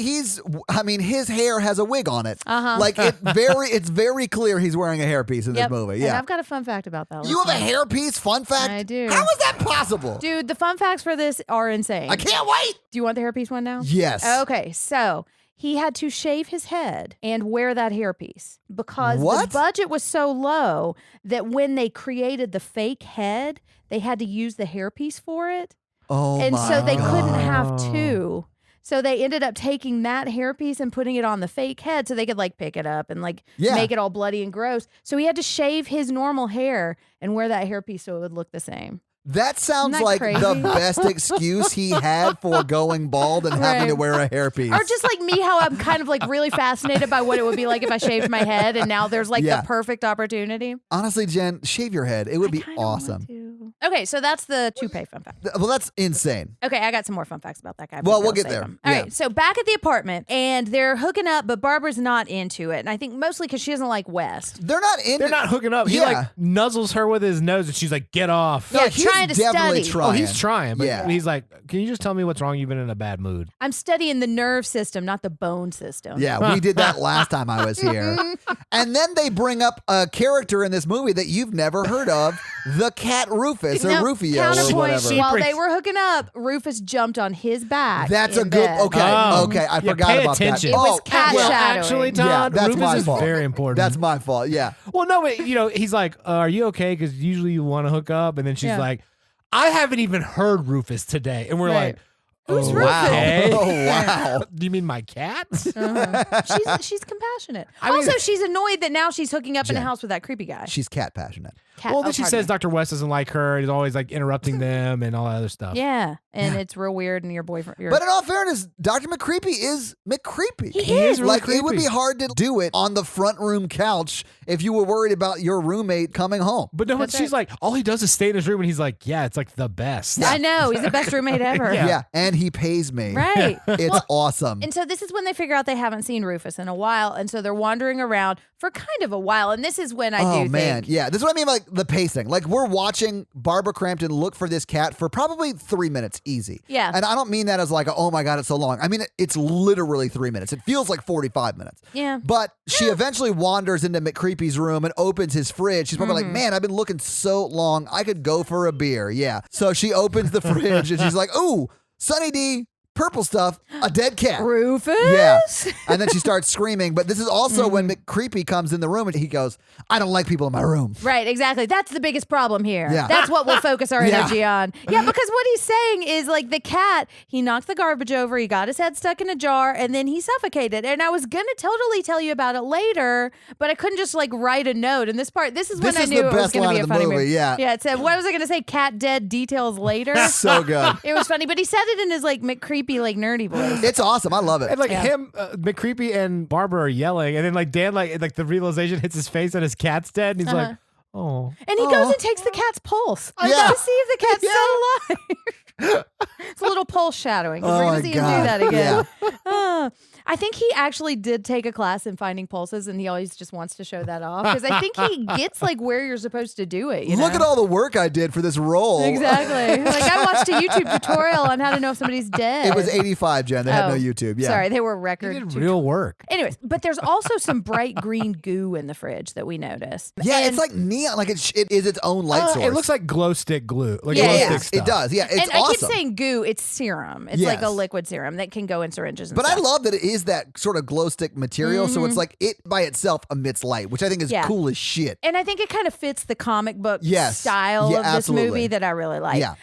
his hair has a wig on it. Uh-huh. Like it's very clear he's wearing a hairpiece in this Yep. movie. And Yeah. I've got a fun fact about that. You have a Listen. hairpiece? Fun fact? I do. How is that possible? Dude, the fun facts for this are insane. I can't wait. Do you want the hairpiece one now? Yes. Okay, so he had to shave his head and wear that hairpiece because What? the budget was so low that when they created the fake head, they had to use the hairpiece for it. Oh And my so they God. couldn't have two. So they ended up taking that hairpiece and putting it on the fake head so they could like pick it up and like Yeah. make it all bloody and gross. So he had to shave his normal hair and wear that hairpiece so it would look the same. That sounds Isn't that like crazy? the best excuse he had for going bald and having Right. to wear a hairpiece. Or just like me, how I'm kind of like really fascinated by what it would be like if I shaved my head and now there's like Yeah. the perfect opportunity. Honestly, Jen, shave your head. It would be Kinda want awesome. to. Okay, so that's the toupee fun fact. Well, that's insane. Okay, I got some more fun facts about that guy. but Well, I'll we'll get save there. them. All Yeah. right, so back at the apartment, and they're hooking up, but Barbara's not into it. And I think mostly because she doesn't like West. They're not in. They're not hooking up. He Yeah. like nuzzles her with his nose, and she's like, "Get off." No, Yeah, he's trying to definitely study. trying. Oh, he's trying, but Yeah. he's like, "Can you just tell me what's wrong? You've been in a bad mood." I'm studying the nerve system, not the bone system. Yeah, we did that last time I was here. And then they bring up a character in this movie that you've never heard of, the cat Rufus. Rufus or No, Rufio or counterpoint, whatever. while they were hooking up, Rufus jumped on his back. That's in a good. bed. Okay, I forgot pay about attention. that. It was cat well, shadowing. actually, Todd, that's Rufus my is fault. very important. That's my fault. Yeah. Well, no, wait, he's like, are you okay? Because usually you want to hook up, and then she's like, I haven't even heard Rufus today, and we're like, Who's oh, Rufus? okay. Oh wow. Do you mean my cat? She's compassionate. Also, she's annoyed that now she's hooking up in a Jen. house with that creepy guy. She's cat passionate. Well, then she says Dr. West doesn't like her. He's always like interrupting them and all that other stuff. Yeah, and it's real weird. And your boyfriend. But in all fairness, Dr. McCreepy is McCreepy. He is really like creepy. it would be hard to do it on the front room couch if you were worried about your roommate coming home. But no, That's she's like, all he does is stay in his room, and he's like, yeah, it's like the best. I know he's the best roommate ever. Yeah, and he pays me. Right. It's awesome. And so this is when they figure out they haven't seen Rufus in a while, and so they're wandering around for kind of a while. And this is when I do think, yeah, this is what I mean by like the pacing. Like we're watching Barbara Crampton look for this cat for probably 3 minutes easy. Yeah. And I don't mean that as like, oh my God, it's so long. I mean, it's literally 3 minutes. It feels like 45 minutes. Yeah. But she eventually wanders into McCreepy's room and opens his fridge. She's probably like, man, I've been looking so long. I could go for a beer. Yeah. So she opens the fridge and she's like, ooh, Sunny D, purple stuff, a dead cat. Rufus. Yeah. And then she starts screaming. But this is also when McCreepy comes in the room and he goes, I don't like people in my room. Right, exactly. That's the biggest problem here. Yeah. That's what we'll focus our Yeah. energy on. Yeah, because what he's saying is like the cat, he knocked the garbage over, he got his head stuck in a jar, and then he suffocated. And I was going to totally tell you about it later, but I couldn't just like write a note. And this is when This I is knew the it was best going to line be a of the funny movie, yeah. Yeah, it said, what was I going to say? Cat dead, details later. So good. It was funny, but he said it in his like McCreepy, like nerdy voice. It's awesome. I love it. And like Yeah. him, McCreepy and Barbara are yelling, and then like Dan, like the realization hits his face and his cat's dead, and he's like, oh. And he goes and takes the cat's pulse Yeah. to see if the cat's still alive. It's a little pulse shadowing. 'Cause Oh we're my going to see him do God. that again. I think he actually did take a class in finding pulses, and he always just wants to show that off because I think he gets like where you're supposed to do it. You Look know? at all the work I did for this role. Exactly. Like I watched a YouTube tutorial on how to know if somebody's dead. It was 85, Jen. They had no Oh, YouTube. Yeah. Sorry, they were He record. did tutorials. real work. Anyways, but there's also some bright green goo in the fridge that we notice. Yeah, And- it's like neon. Like it is its own light source. It looks like glow stick glue. Like Yeah, glow yeah. stick stuff. It does. Yeah, it's and I keep awesome. saying goo, it's serum. It's like a Yes. liquid serum that can go in syringes and But I stuff. love that it is that sort of glow stick material. So it's like it by itself emits light, which I think is Yeah. cool as shit. And I think it kind of fits the comic book Yes. style Yeah, of this absolutely. movie that I really like. Yeah.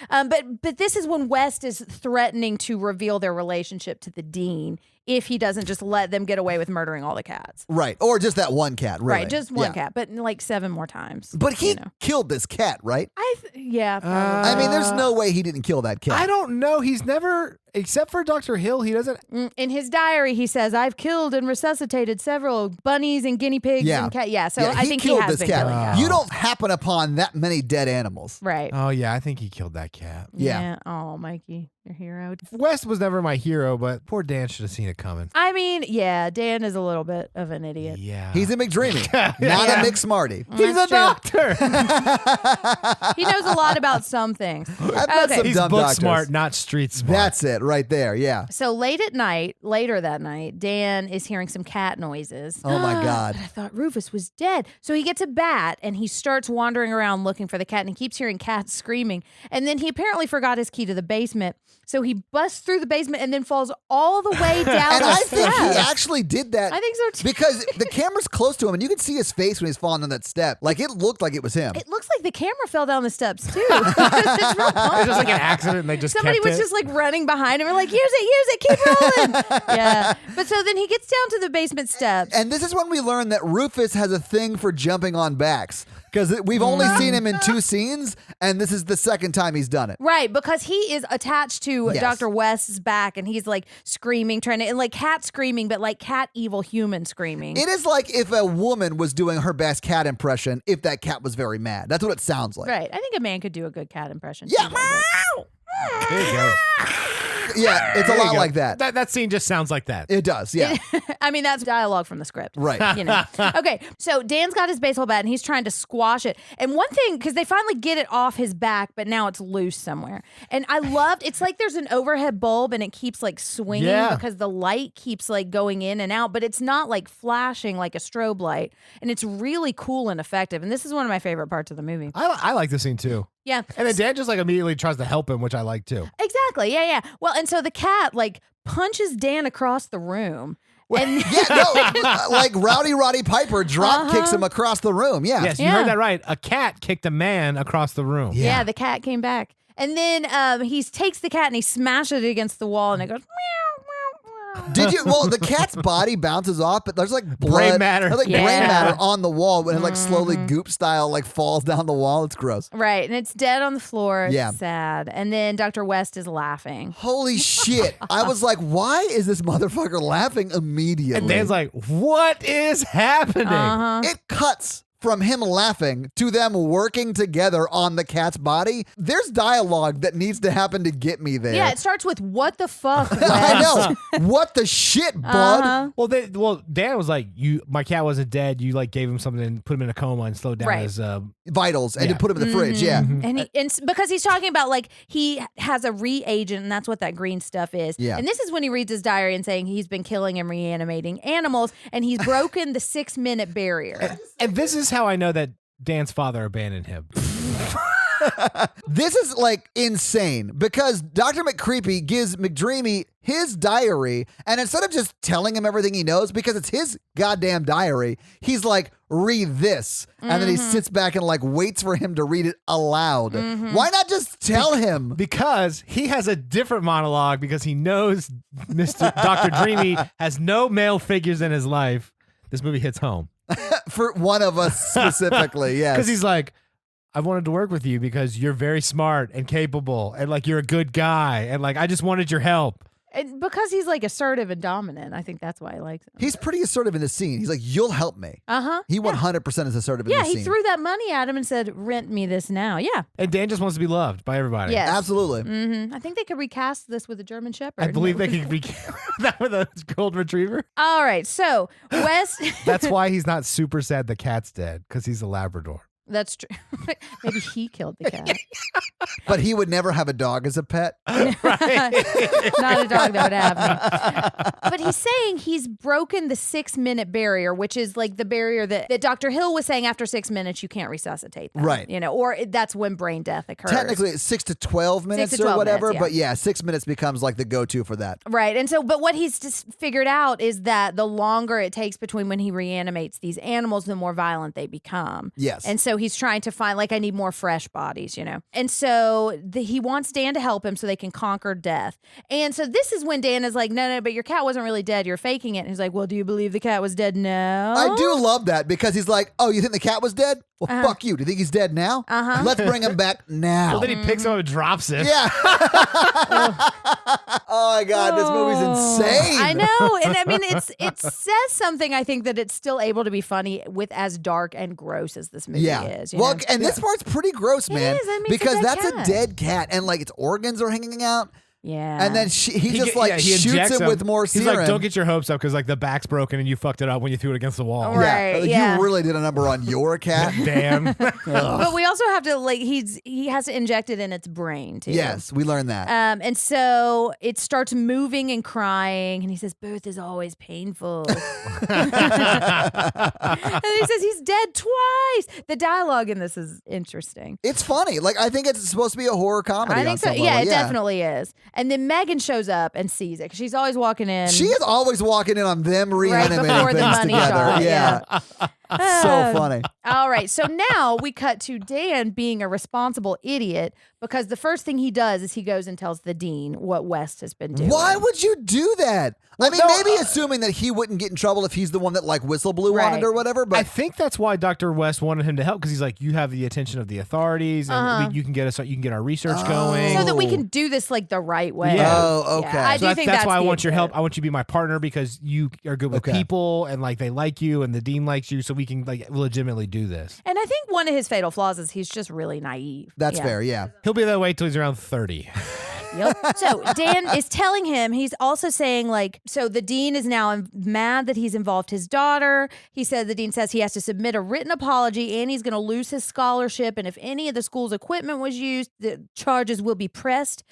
But this is when West is threatening to reveal their relationship to the dean if he doesn't just let them get away with murdering all the cats. Right. Or just that one cat, really. Right, just one Yeah. cat, but like 7 more times. But he you know. killed this cat, right? Yeah. I mean, there's no way he didn't kill that cat. I don't know. He's never, except for Dr. Hill, he doesn't. In his diary, he says, "I've killed and resuscitated several bunnies and guinea pigs Yeah. and cat." Yeah, so Yeah, I think he killed has this been cat. killing cats. You don't happen upon that many dead animals. Right. Oh, yeah, I think he killed that cat. Yeah. Oh, Mikey, your hero. West was never my hero, but poor Dan should have seen it coming. I mean, yeah, Dan is a little bit of an idiot. Yeah. He's a McDreamy, not Yeah. a McSmarty. He's a That's true. doctor. He knows a lot about some things. I've met Okay. some He's dumb book doctors. smart, not street smart. That's it right there. Yeah. So later that night, Dan is hearing some cat noises. Oh my God. I thought Rufus was dead. So he gets a bat and he starts wandering around looking for the cat and he keeps hearing cats screaming. And then he apparently forgot his key to the basement. So he busts through the basement and then falls all the way down And the I think he steps. actually did that. I think so too. Because the camera's close to him and you could see his face when he's falling on that step. Like it looked like it was him. It looks like the camera fell down the steps too. It's real It was just like an accident and they just Somebody kept was it. just like running behind him and like, use it, keep rolling. Yeah. But so then he gets down to the basement steps. And this is when we learn that Rufus has a thing for jumping on backs. Because we've only seen him in 2 scenes, and this is the second time he's done it. Right, because he is attached to Yes. Dr. West's back and he's like screaming, trying to, and like cat screaming, but like cat evil human screaming. It is like if a woman was doing her best cat impression if that cat was very mad. That's what it sounds like. Right. I think a man could do a good cat impression. Yeah. too, but- There you go. Yeah, it's a There you lot go. like that. That scene just sounds like that. It does, yeah. I mean, that's dialogue from the script. Right. You know. Okay, so Dan's got his baseball bat and he's trying to squash it. And one thing, because they finally get it off his back, but now it's loose somewhere. And I loved, it's like there's an overhead bulb and it keeps like swinging Yeah. because the light keeps like going in and out, but it's not like flashing like a strobe light. And it's really cool and effective. And this is one of my favorite parts of the movie. I like this scene too. Yeah. And then Dan just like immediately tries to help him, which I like too. Exactly. Yeah. Well, and so the cat like punches Dan across the room. And like Rowdy Roddy Piper drop kicks him across the room. Yeah. Yes, you heard that right. A cat kicked a man across the room. Yeah, the cat came back. And then he takes the cat and he smashes it against the wall and it goes meow, meow, meow. Did you? Well, the cat's body bounces off, but there's like blood, brain matter. There's like brain matter on the wall, and it like slowly goop style like falls down the wall. It's gross. Right, and it's dead on the floor. It's sad. And then Dr. West is laughing. Holy shit! I was like, why is this motherfucker laughing immediately? And Dan's like, what is happening? It cuts from him laughing to them working together on the cat's body. There's dialogue that needs to happen to get me there. Yeah, it starts with what the fuck, West? I know. What the shit, bud? Well, Dan was like, my cat wasn't dead. You like gave him something and put him in a coma and slowed down his vitals and to put him in the fridge. Yeah. And because he's talking about like he has a reagent and that's what that green stuff is. Yeah. And this is when he reads his diary and saying he's been killing and reanimating animals and he's broken the 6-minute barrier. And this is how I know that Dan's father abandoned him. This is like insane because Dr. McCreepy gives McDreamy his diary, and instead of just telling him everything he knows, because it's his goddamn diary, he's like, read this. And then he sits back and like waits for him to read it aloud. Why not just tell him? Because he has a different monologue because he knows Dr. Dreamy has no male figures in his life. This movie hits home. For one of us specifically, yes. Because he's like, I wanted to work with you because you're very smart and capable and like you're a good guy and like I just wanted your help. And because he's like assertive and dominant, I think that's why I like him. He's pretty assertive in the scene. He's like, you'll help me. He 100% is assertive in the scene. Yeah, he threw that money at him and said, rent me this now. Yeah. And Dan just wants to be loved by everybody. Yes. Absolutely. I think they could recast this with a German Shepherd. I believe they could recast that with a gold retriever. All right, so Wes. That's why he's not super sad the cat's dead, because he's a Labrador. That's true. Maybe he killed the cat. But he would never have a dog as a pet. Not a dog that would have me. But he's saying he's broken the 6-minute barrier, which is like the barrier that Dr. Hill was saying after 6 minutes you can't resuscitate them. Right. You know, or that's when brain death occurs. Technically, it's 6 to 12 minutes 6 to 12 or whatever. minutes, But yeah, 6 minutes becomes like the go-to for that. Right. And so, but what he's just figured out is that the longer it takes between when he reanimates these animals, the more violent they become. Yes. And so he's trying to find, like, I need more fresh bodies, you know? And so he wants Dan to help him so they can conquer death. And so this is when Dan is like, no, but your cat wasn't really dead. You're faking it. And he's like, well, do you believe the cat was dead? No. I do love that because he's like, oh, you think the cat was dead? Well, fuck you. Do you think he's dead now? Let's bring him back now. Well, then he picks him up and drops it. Yeah. Oh my God, this movie's insane. I know. And I mean, it says something, I think, that it's still able to be funny with as dark and gross as this movie is. Well, and this part's pretty gross, man. It is. I mean, because it's a dead that's cat. a dead cat and like its organs are hanging out. Yeah. And then he just he shoots injects him with more serum. He's like, don't get your hopes up because like the back's broken and you fucked it up when you threw it against the wall. Right. Like, yeah. You really did a number on your cat. Damn. But we also have to he has to inject it in its brain too. Yes, we learned that. And so it starts moving and crying, and he says, "Birth is always painful." And he says he's dead twice. The dialogue in this is interesting. It's funny. Like I think it's supposed to be a horror comedy. I think so. Yeah, it definitely is. And then Megan shows up and sees it because she's always walking in. She is always walking in on them reanimating before the things money together. shot, Yeah. So funny. All right. So now we cut to Dan being a responsible idiot because the first thing he does is he goes and tells the dean what West has been doing. Why would you do that? I mean, maybe assuming that he wouldn't get in trouble if he's the one that like whistle blew on it or whatever. But I think that's why Dr. West wanted him to help because he's like, you have the attention of the authorities, and you can get our research going, so that we can do this like the right way. Yeah. Oh, okay. Yeah, I So do think that's why I the want your intent. help. I want you to be my partner because you are good with people and like they like you and the dean likes you, so we can like legitimately do this. And I think one of his fatal flaws is he's just really naive. that's fair. Yeah. He'll be that way till he's around 30. Yep. So Dan is telling him, he's also saying like, so the dean is now mad that he's involved his daughter. He said, the dean says he has to submit a written apology and he's going to lose his scholarship. And if any of the school's equipment was used, the charges will be pressed.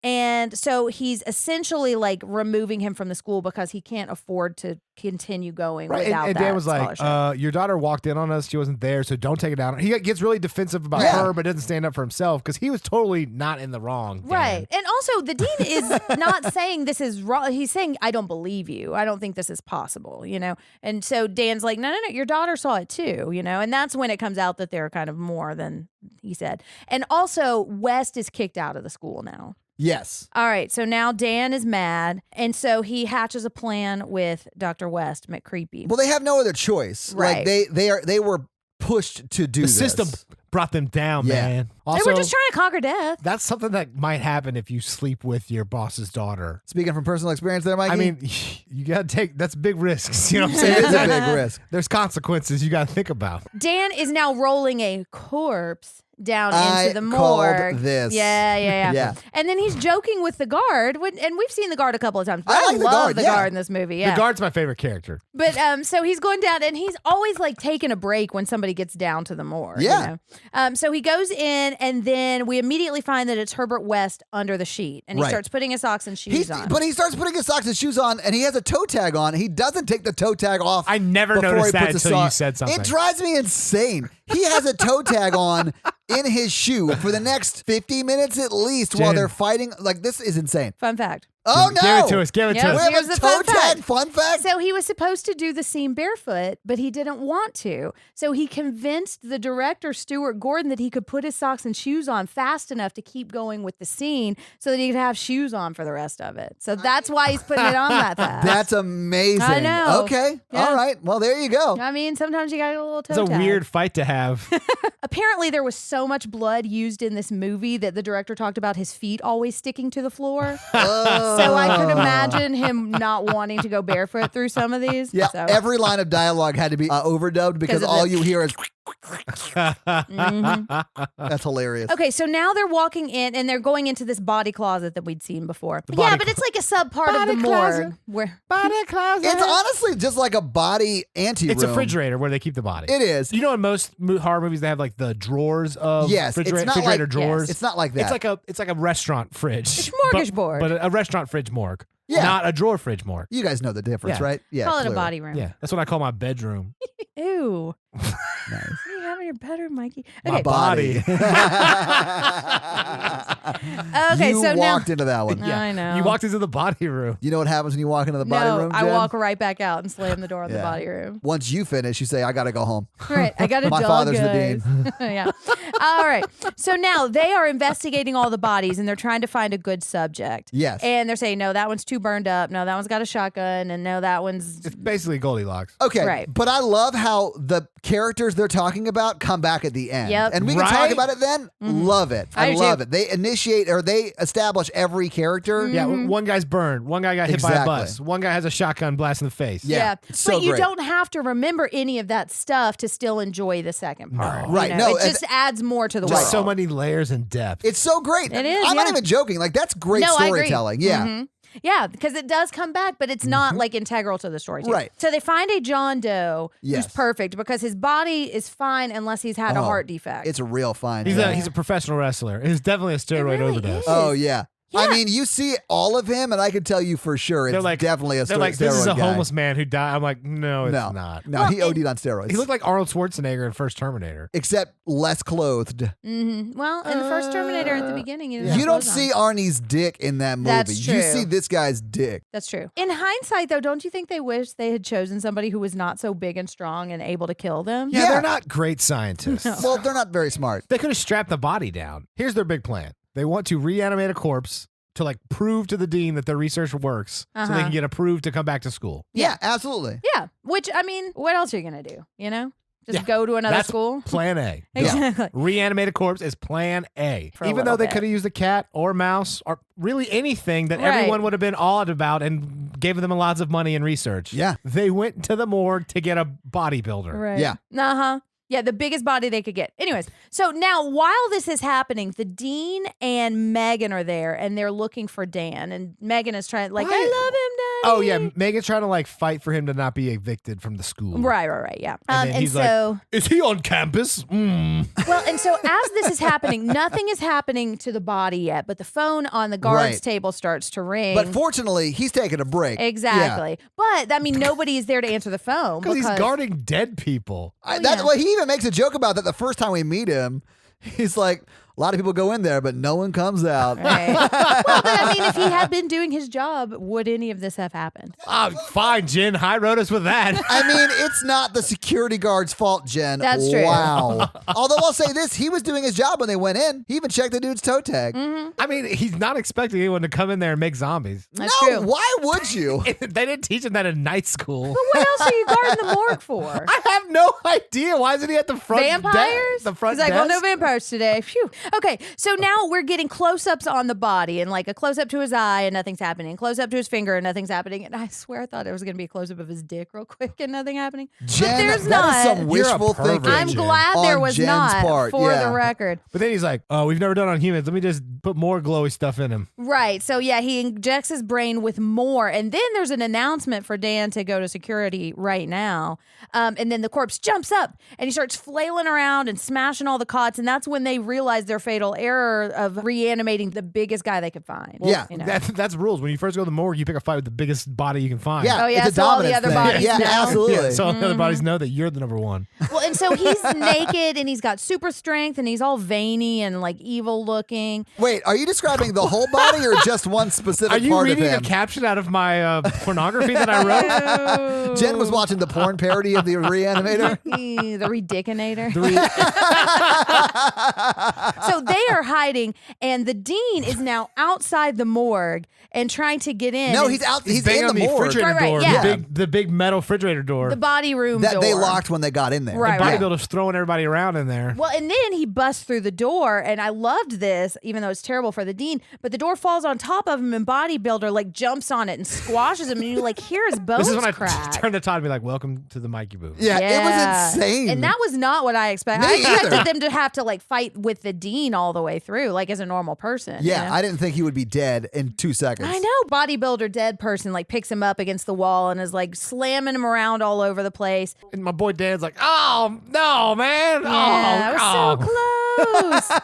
And so he's essentially like removing him from the school because he can't afford to continue going Right. without And that Dan was like, scholarship. your daughter walked in on us. She wasn't there, so don't take it down. He gets really defensive about Yeah. her, but doesn't stand up for himself because he was totally not in the wrong. Dan. Right. And also, the dean is not saying this is wrong. He's saying, I don't believe you. I don't think this is possible, And so Dan's like, no, your daughter saw it too, And that's when it comes out that they're kind of more than he said. And also, West is kicked out of the school now. Yes. All right, so now Dan is mad, and so he hatches a plan with Dr. West, McCreepy. Well, they have no other choice. Right. Like they were pushed to do The this. system brought them down, Yeah. man. They Also, were just trying to conquer death. that's something that might happen if you sleep with your boss's daughter. Speaking from personal experience there, Mikey. I mean, you got to take, that's big risks. You know what I'm saying? it is a big risk. There's consequences you got to think about. Dan is now rolling a corpse down I into the called morgue. this. Yeah. Yeah. And then he's joking with the guard, and we've seen the guard a couple of times. But I like the love guard, the yeah. guard in this movie. Yeah. The guard's my favorite character. But so he's going down, and he's always like taking a break when somebody gets down to the morgue. Yeah. So he goes in, and then we immediately find that it's Herbert West under the sheet, and he Right. starts putting his socks and shoes on. But he starts putting his socks and shoes on, and he has a toe tag on. He doesn't take the toe tag off. I never before noticed he that puts the until you sock- said something. It drives me insane. He has a toe tag on in his shoe for the next 50 minutes at least while Jen. they're fighting. Like, this is insane. Fun fact. Oh, no. Give it to us. Give it Yeah. to We us. have Here's a the toe fun tag fact. fun fact. So he was supposed to do the scene barefoot, but he didn't want to. So he convinced the director, Stuart Gordon, that he could put his socks and shoes on fast enough to keep going with the scene so that he could have shoes on for the rest of it. So that's why he's putting it on that fast. That's amazing. I know. Okay. Yeah. All right. Well, there you go. I mean, sometimes you got a little toe It's a tag. weird fight to have. Apparently, there was so much blood used in this movie that the director talked about his feet always sticking to the floor. So I could imagine him not wanting to go barefoot through some of these. Yeah, So. every line of dialogue had to be overdubbed because 'Cause of all the- you hear is Mhm. that's hilarious. Okay, so now they're walking in and they're going into this body closet that we'd seen before. The Yeah, body but it's like a sub part of Body the morgue. closet. Where Body closet. It's honestly just like a body anteroom. It's a refrigerator where they keep the body. It is. You know, in most horror movies, they have like the drawers of Yes, it's not refrigerator like- drawers. It's not like that. It's like a restaurant fridge. It's smorgasbord. but a restaurant fridge morgue. Yeah. Not a drawer fridge morgue. You guys know the difference, Yeah. right? Yeah. call it a clearly. body room. Yeah, that's what I call my bedroom. Ew. Nice. What do you have in your bedroom, Mikey? My Okay. body. Okay, you so now walked into that one. I know. You walked into the body room. You know what happens when you walk into the body no, room, I Jen? walk right back out and slam the door on the Yeah. body room. Once you finish, you say, I got to go home. Right, I got a My dog, father's the guys. Yeah. All right. So now they are investigating all the bodies and they're trying to find a good subject. Yes. And they're saying, no, that one's too burned up. No, that one's got a shotgun. And no, that one's It's basically Goldilocks. Okay, Right. but I love how the characters they're talking about come back at the end. Yep. And we can talk Right? about it then. Love it. I I do love too. it. They initiate or they establish every character. Yeah, one guy's burned. One guy got hit by a Exactly. bus. One guy has a shotgun blast in the face. Yeah. But so you great. don't have to remember any of that stuff to still enjoy the second part. Right, You know? no, It just adds more to the Just world. so many layers and depth. It's so great. It is, I'm not yeah. even joking. Like, that's great No, I agree. storytelling. Yeah. Mhm. Yeah, because it does come back, but it's not like integral to the story. Too. Right. So they find a John Doe Yes. who's perfect because his body is fine unless he's had a Oh, heart defect. It's real fine. He's yeah. a professional wrestler. It's definitely a steroid really overdose. is. Oh, yeah. I Yeah. mean, you see all of him, and I can tell you for sure it's They're like- definitely a They're like, this is steroid a guy. homeless man who died. I'm like, no, it's No. not. No, Well, he OD'd on steroids. He looked like Arnold Schwarzenegger in First Terminator. except less clothed. Well, in the first Terminator at the beginning, he didn't You have don't clothes on. see Arnie's dick in that movie. That's You true. see this guy's dick. That's true. In hindsight, though, don't you think they wish they had chosen somebody who was not so big and strong and able to kill them? Yeah, Yeah. they're not great scientists. Well, they're not very smart. They could have strapped the body down. Here's their big plan. They want to reanimate a corpse to like prove to the dean that their research works so they Uh-huh. can get approved to come back to school. Yeah, absolutely. Yeah. Which, I mean, what else are you going to do? You know? Just Yeah. go to another That's school? Plan A. Exactly. Reanimate a corpse is plan A. For a Even though little they bit. could have used a cat or mouse or really anything that Right. everyone would have been awed about and gave them lots of money and research. Yeah. They went to the morgue to get a bodybuilder. Right. Yeah. Uh-huh. Yeah, the biggest body they could get. Anyways, so now while this is happening, the dean and Megan are there, and they're looking for Dan. And Megan is trying, like, I love him, Daddy. Oh, yeah. Megan's trying to, like, fight for him to not be evicted from the school. Right, yeah. And then he's like, is he on campus? Well, and so as this is happening, nothing is happening to the body yet, but the phone on the guard's table starts to ring. But fortunately, he's taking a break. Exactly. Yeah. But, I mean, nobody is there to answer the phone. Because he's guarding dead people. Well, he even makes a joke about that the first time we meet him. He's like, a lot of people go in there, but no one comes out. Right. Well, but I mean, if he had been doing his job, would any of this have happened? Oh, fine, Jen. High road us with that. I mean, it's not the security guard's fault, Jen. That's true. Wow. Although I'll say this, he was doing his job when they went in. He even checked the dude's toe tag. Mm-hmm. I mean, he's not expecting anyone to come in there and make zombies. That's true. Why would you? They didn't teach him that in night school. But what else are you guarding the morgue for? I have no idea. Why isn't he at the front Vampires? The front He's like, desk? well, no vampires today. Phew. Okay, so now we're getting close-ups on the body, and like a close-up to his eye and nothing's happening. Close-up to his finger and nothing's happening. And I swear I thought it was going to be a close-up of his dick real quick and nothing happening. Jen, but there's that not. is some wishful pervert, thinking. I'm Jen. glad there On was Jen's not, part, for yeah. the record. But then he's like, oh, we've never done it on humans. Let me just put more glowy stuff in him. Right. So, yeah, he injects his brain with more. And then there's an announcement for Dan to go to security right now. And then the corpse jumps up and he starts flailing around and smashing all the cots. And that's when they realize their fatal error of reanimating the biggest guy they could find. Yeah. You know? That's rules. When you first go to the morgue, you pick a fight with the biggest body you can find. Yeah, Oh, yeah, it's a so all the dominance other thing. bodies Yeah, know. absolutely. Yeah, so all the other bodies know that you're the number one. Well, and so he's naked and he's got super strength and he's all veiny and like evil looking. Wait, are you describing the whole body or just one specific Are you part of reading a him? caption out of my pornography that I wrote? Jen was watching the porn parody of the Reanimator. The Redicinator. So they are hiding, and the dean is now outside the morgue and trying to get in. No, and he's out. He's He's banging in on the the morgue refrigerator Right, door, yeah. the big metal refrigerator door. the body room that door. they locked when they got in there. Right, The right. bodybuilder's throwing everybody around in there. Well, and then he busts through the door, and I loved this, even though it's terrible for the dean. But the door falls on top of him, and bodybuilder like jumps on it and squashes him, and you like hear his bones This is when crack. I turned to Todd and be like, welcome to the Mikey booth. Yeah, it was insane. And that was not what I expected. Me I expected either. them to have to like fight with the dean all the way through, like as a normal person. Yeah, you know? I didn't think he would be dead in 2 seconds. I know. Bodybuilder dead person like picks him up against the wall and is like slamming him around all over the place. And my boy Dan's like, oh, no, man. Yeah, it was so close.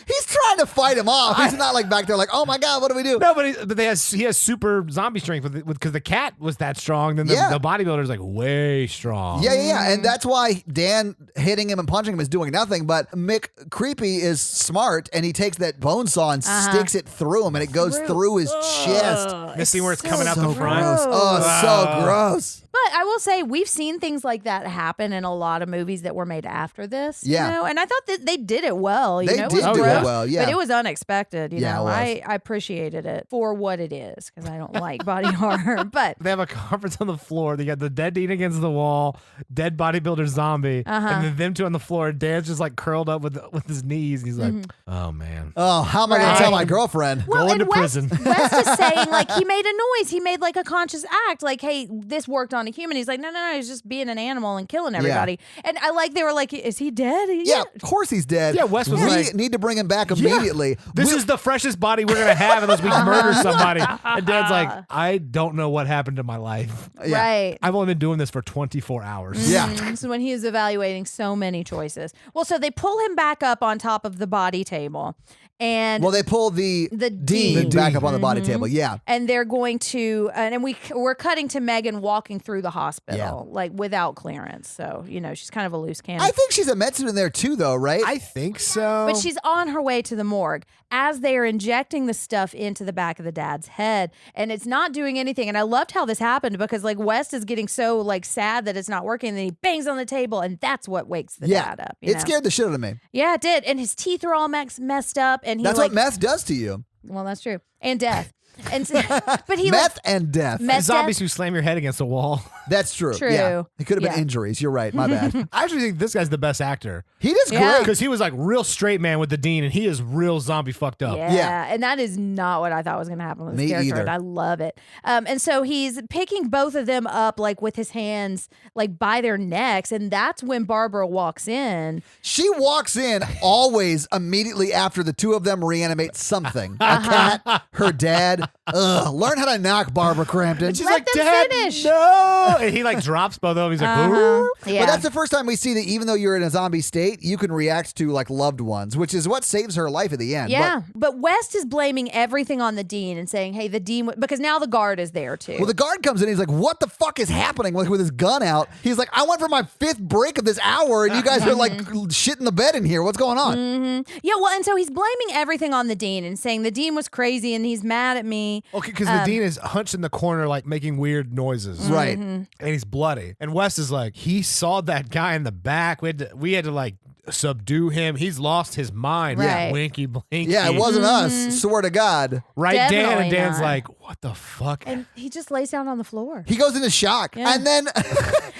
He's trying to fight him off. He's not like back there like, oh my God, what do we do? No, but he has super zombie strength because the cat was that strong. Then the bodybuilder's like way strong. Yeah. And that's why Dan hitting him and punching him is doing nothing. But Mick Creepy is smart and he takes that bone saw and sticks it through him and it goes through his chest. This scene where it's coming out So the front. gross. Oh, so gross. But I will say we've seen things like that happen in a lot of movies that were made after this. Yeah. You know? And I thought that they did it well. You They know? It did was do it gross, well, yeah. But it was unexpected. You Yeah, know, it was. I appreciated it for what it is because I don't like body horror. But They have a conference on the floor. They got the dead dean against the wall, dead bodybuilder zombie, and then them two on the floor. Dan's just like curled up with his knees. And he's like, oh, man. Oh, how am I going to tell my girlfriend? Going and to prison. West is saying like he made a noise. He made like a conscious act. Like, hey, this worked on a human. He's like, no, he's just being an animal and killing everybody. And I like they were like, is he dead? Yeah, of course he's dead. Yeah, Wes was we like- need to bring him back immediately. This is the freshest body we're going to have unless we murder somebody. And Dan's like, I don't know what happened to my life. Yeah. Right. I've only been doing this for 24 hours. Yeah. So when he is evaluating so many choices. Well, so they pull him back up on top of the body table. And Well, they pull the dean. back up on the body table. Yeah. and they're going to and we're cutting to Megan walking through the hospital like without clearance. So, you know, she's kind of a loose cannon. I think she's a med student there too, though, right? I think so. But she's on her way to the morgue as they are injecting the stuff into the back of the dad's head, and it's not doing anything. And I loved how this happened because like West is getting so like sad that it's not working, and then he bangs on the table, and that's what wakes the dad up. You It know? scared the shit out of me. Yeah, it did. And his teeth are all messed up, and he That's like what meth does to you. well, that's true. And death. And so, but he Meth and death. Meth, Zombies death. who slam your head against a wall. That's true. True. Yeah. It could have been Yeah. injuries. You're right. My bad. I actually think this guy's the best actor. He does Yeah. great. Because he was like real straight man with the Dean, and he is real zombie fucked up. Yeah. And that is not what I thought was going to happen with Me his character. either. And I love it. And so he's picking both of them up like with his hands like by their necks. And that's when Barbara walks in. She walks in always immediately after the two of them reanimate something. A cat, her dad. Ugh. Learn how to knock, Barbara Crampton. And she's Let like, them Dad, finish." no. And he like drops both of them. He's like, "Ooh." Yeah. But that's the first time we see that even though you're in a zombie state, you can react to like loved ones, which is what saves her life at the end. Yeah, but West is blaming everything on the Dean and saying, "Hey, the Dean," because now the guard is there too. Well, the guard comes in. He's like, "What the fuck is happening?" Like with his gun out. He's like, "I went for my 5th break of this hour, and you guys are like shitting the bed in here. What's going on?" Yeah, well, and so he's blaming everything on the Dean and saying the Dean was crazy and he's mad at me. Okay, because the Dean is hunched in the corner, like making weird noises. Right. And he's bloody. And Wes is like, he saw that guy in the back. We had to like subdue him. He's lost his mind. Right. Winky blinky. Yeah, it wasn't us. Swear to God. Right, Dan? Definitely And Dan's not. like, what the fuck? And he just lays down on the floor. He goes into shock, Yeah. and then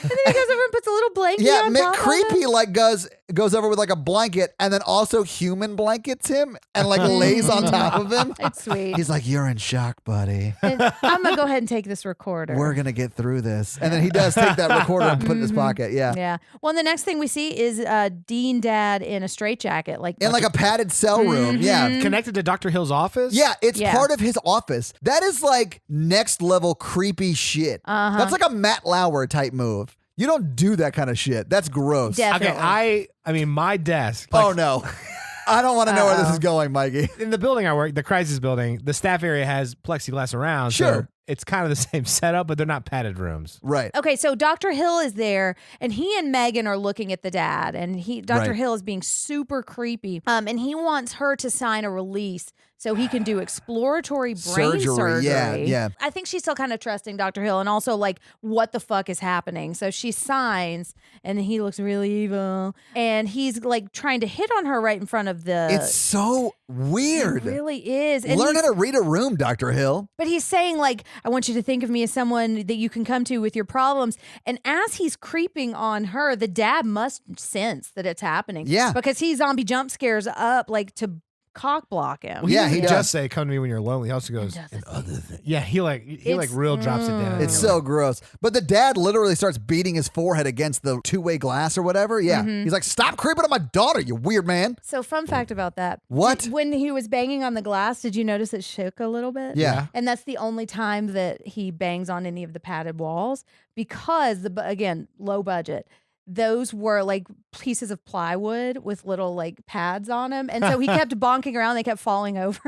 And then he goes over and puts a little blanket yeah, on top of McCreepy him. like goes over with like a blanket, and then also human blankets him and like lays on top of him. It's sweet. He's like, "You're in shock, buddy. And I'm going to go ahead and take this recorder. We're gonna get through this." And then he does take that recorder and put it in his pocket. Yeah. Yeah. Well, and the next thing we see is Dean Dad in a straitjacket. Like In like a padded cell room. Yeah. Connected to Dr. Hill's office? Yeah, it's Yeah. part of his office. That is like next level creepy shit. That's like a Matt Lauer type move. You don't do that kind of shit. That's gross. Definitely. Okay, I mean, my desk. Oh no. I don't want to know where this is going, Mikey. In the building I work, the crisis building, the staff area has plexiglass around. So Sure. it's kind of the same setup, but they're not padded rooms. Right. Okay, so Dr. Hill is there, and he and Megan are looking at the dad, and Dr. Right. Hill is being super creepy, and he wants her to sign a release so he can do exploratory brain surgery. Yeah. I think she's still kind of trusting Dr. Hill, and also like, what the fuck is happening? So she signs, and he looks really evil, and he's like trying to hit on her right in front of the. It's so weird. It really is. And Learn how he's- to read a room, Dr. Hill. But he's saying, like, I want you to think of me as someone that you can come to with your problems. And as he's creeping on her, the dad must sense that it's happening. Yeah. Because he zombie jump scares up, like, to cock block him. Yeah, he doesn't does. just say, "Come to me when you're lonely." He also goes, does "And say other things." Yeah, he like It's- real drops it down. It's You're so like, gross. But the dad literally starts beating his forehead against the two-way glass or whatever. Yeah. He's like, "Stop creeping on my daughter, you weird man." So, fun fact about that. What? When he was banging on the glass, did you notice it shook a little bit? Yeah. And that's the only time that he bangs on any of the padded walls because, again, low budget. Those were like pieces of plywood with little like pads on them. And so he kept bonking around. They kept falling over.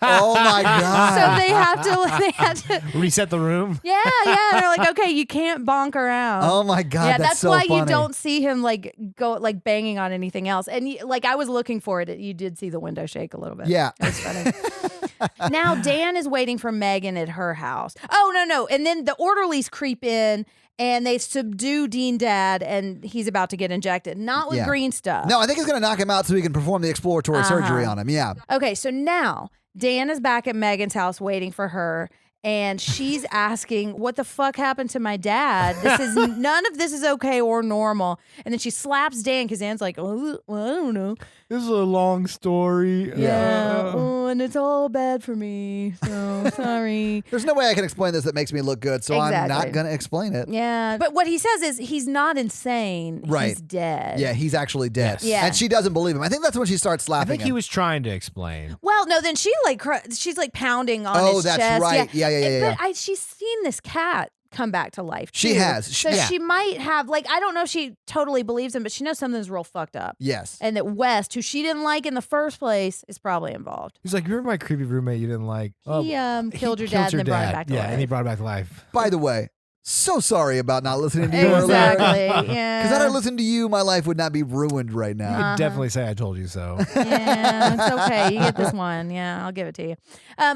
Oh my So God. they had to, reset the room. yeah. They're like, okay, you can't bonk around. Oh my God. yeah, that's so why funny. you don't see him like go like banging on anything else. And like I was looking for it. You did see the window shake a little bit. Yeah. It was funny. Now Dan is waiting for Megan at her house. Oh no. And then the orderlies creep in and they subdue Dean Dad and he's about to get injected. Not with Yeah. green stuff. No, I think he's going to knock him out so he can perform the exploratory surgery on him. Yeah. Okay, so now Dan is back at Megan's house waiting for her. And she's asking, what the fuck happened to my dad? None of this is okay or normal. And then she slaps Dan because Dan's like, oh, well, I don't know. This is a long story. Yeah. Oh, and it's all bad for me. So sorry. There's no way I can explain this that makes me look good, so I'm Exactly. not going to explain it. Yeah. But what he says is he's not insane. Right. He's dead. Yeah, he's actually dead. Yes. Yeah. And she doesn't believe him. I think that's when she starts I slapping think him. he was trying to explain. Well, no, then she like she's like pounding on Oh, his that's chest. right. Yeah. But she's seen this cat come back to life. She too. has. So Yeah. she might have like I don't know if she totally believes him, but she knows something's real fucked up. Yes. And that West, who she didn't like in the first place, is probably involved. He's like, "You remember my creepy roommate you didn't like? He killed your dad and then brought him back to yeah, life. and he brought him back to life." By the way, so sorry about not listening to you earlier. Exactly. Yeah. Because had I listened to you, my life would not be ruined right You now. could definitely say I told you so. Yeah, it's okay. You get this one. Yeah, I'll give it to you.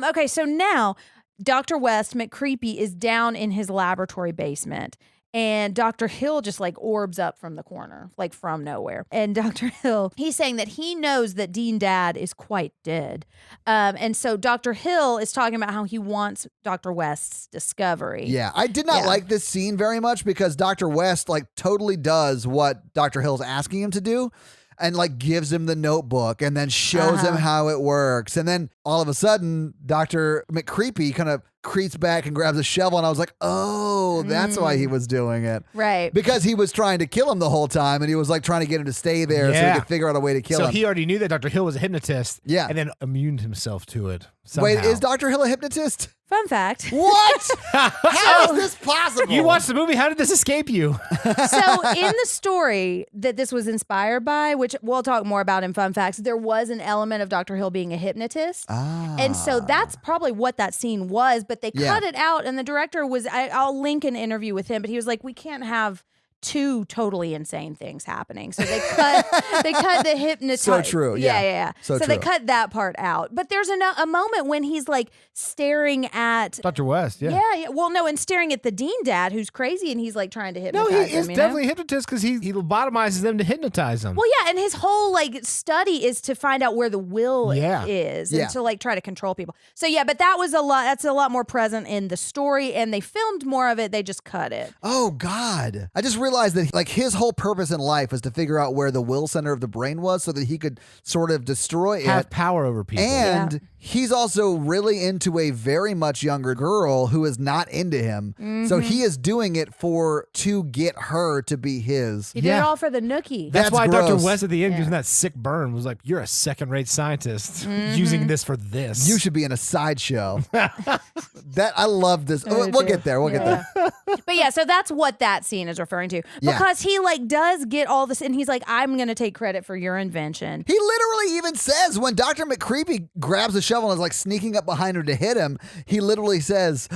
Okay, so now Dr. West McCreepy is down in his laboratory basement. and Dr. Hill just like orbs up from the corner, like from nowhere. And Dr. Hill, he's saying that he knows that Dean Dad is quite dead. And so Dr. Hill is talking about how he wants Dr. West's discovery. Yeah, I did not like this scene very much because Dr. West like totally does what Dr. Hill's asking him to do. And like gives him the notebook and then shows him how it works. And then all of a sudden, Dr. McCreepy kind of creeps back and grabs a shovel. And I was like, oh, that's why he was doing it. Right. Because he was trying to kill him the whole time. And he was like trying to get him to stay there so he could figure out a way to kill him. So he already knew that Dr. Hill was a hypnotist. Yeah. And then immuned himself to it somehow. Wait, is Dr. Hill a hypnotist? Fun fact. What? How is this possible? You watched the movie. How did this escape you? So in the story that this was inspired by, which we'll talk more about in Fun Facts, there was an element of Dr. Hill being a hypnotist. And so that's probably what that scene was, but they cut it out. And the director was, I'll link an interview with him, but he was like, we can't have two totally insane things happening. So they cut the hypnotist. So true. Yeah. So they cut that part out. But there's a moment when he's like staring at Dr. West, Yeah. Well, no, and staring at the Dean Dad who's crazy and he's like trying to hypnotize No, him. he is definitely a hypnotist because he lobotomizes them to hypnotize them. Well, yeah, and his whole like study is to find out where the will is and to like try to control people. So yeah, but that was a lot. That's a lot more present in the story, and they filmed more of it. They just cut it. Oh God! I just realized that like his whole purpose in life was to figure out where the will center of the brain was, so that he could sort of destroy have it, power over people, and he's also really into a very much younger girl who is not into him. So he is doing it to get her to be his. He did it all for the nookie. That's why gross. Dr. West at the end gives him that sick burn. Was like, you're a second-rate scientist using this for this. You should be in a sideshow. I love this. We'll get there. We'll get there. But yeah, so that's what that scene is referring to. Because he like does get all this, and he's like, I'm going to take credit for your invention. He literally even says when Dr. McCreepy grabs a shovel and is like sneaking up behind her to hit him, he literally says,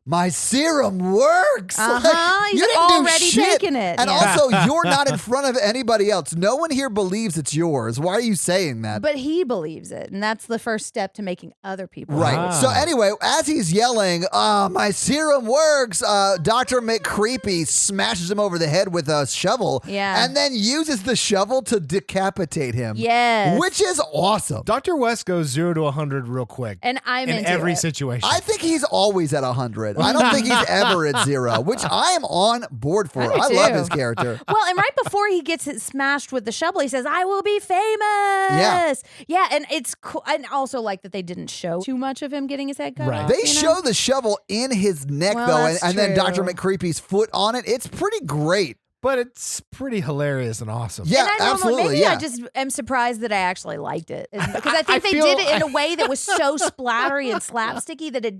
my serum works. Like, he's you didn't already do shit. taking it. And also, you're not in front of anybody else. No one here believes it's yours. Why are you saying that? But he believes it, and that's the first step to making other people Right. believe it. So anyway, as he's yelling, my serum works, Dr. McCreepy smashes him over the head with a shovel and then uses the shovel to decapitate him. Yes. Which is awesome. Dr. West goes 0 to 100 real quick. And I'm in into every it. situation. I think he's always at 100. I don't think he's ever at 0, which I am on board for. I love his character. Well, and right before he gets it smashed with the shovel, he says, I will be famous. Yeah, and it's cool. I also like that they didn't show too much of him getting his head cut off. They show the shovel in his neck, though, and then Dr. true. McCreepy's foot on it. It's pretty great. But it's pretty hilarious and awesome. Yeah, and absolutely. Maybe I just am surprised that I actually liked it. Because I think they did it in a way that was so splattery and slapsticky that it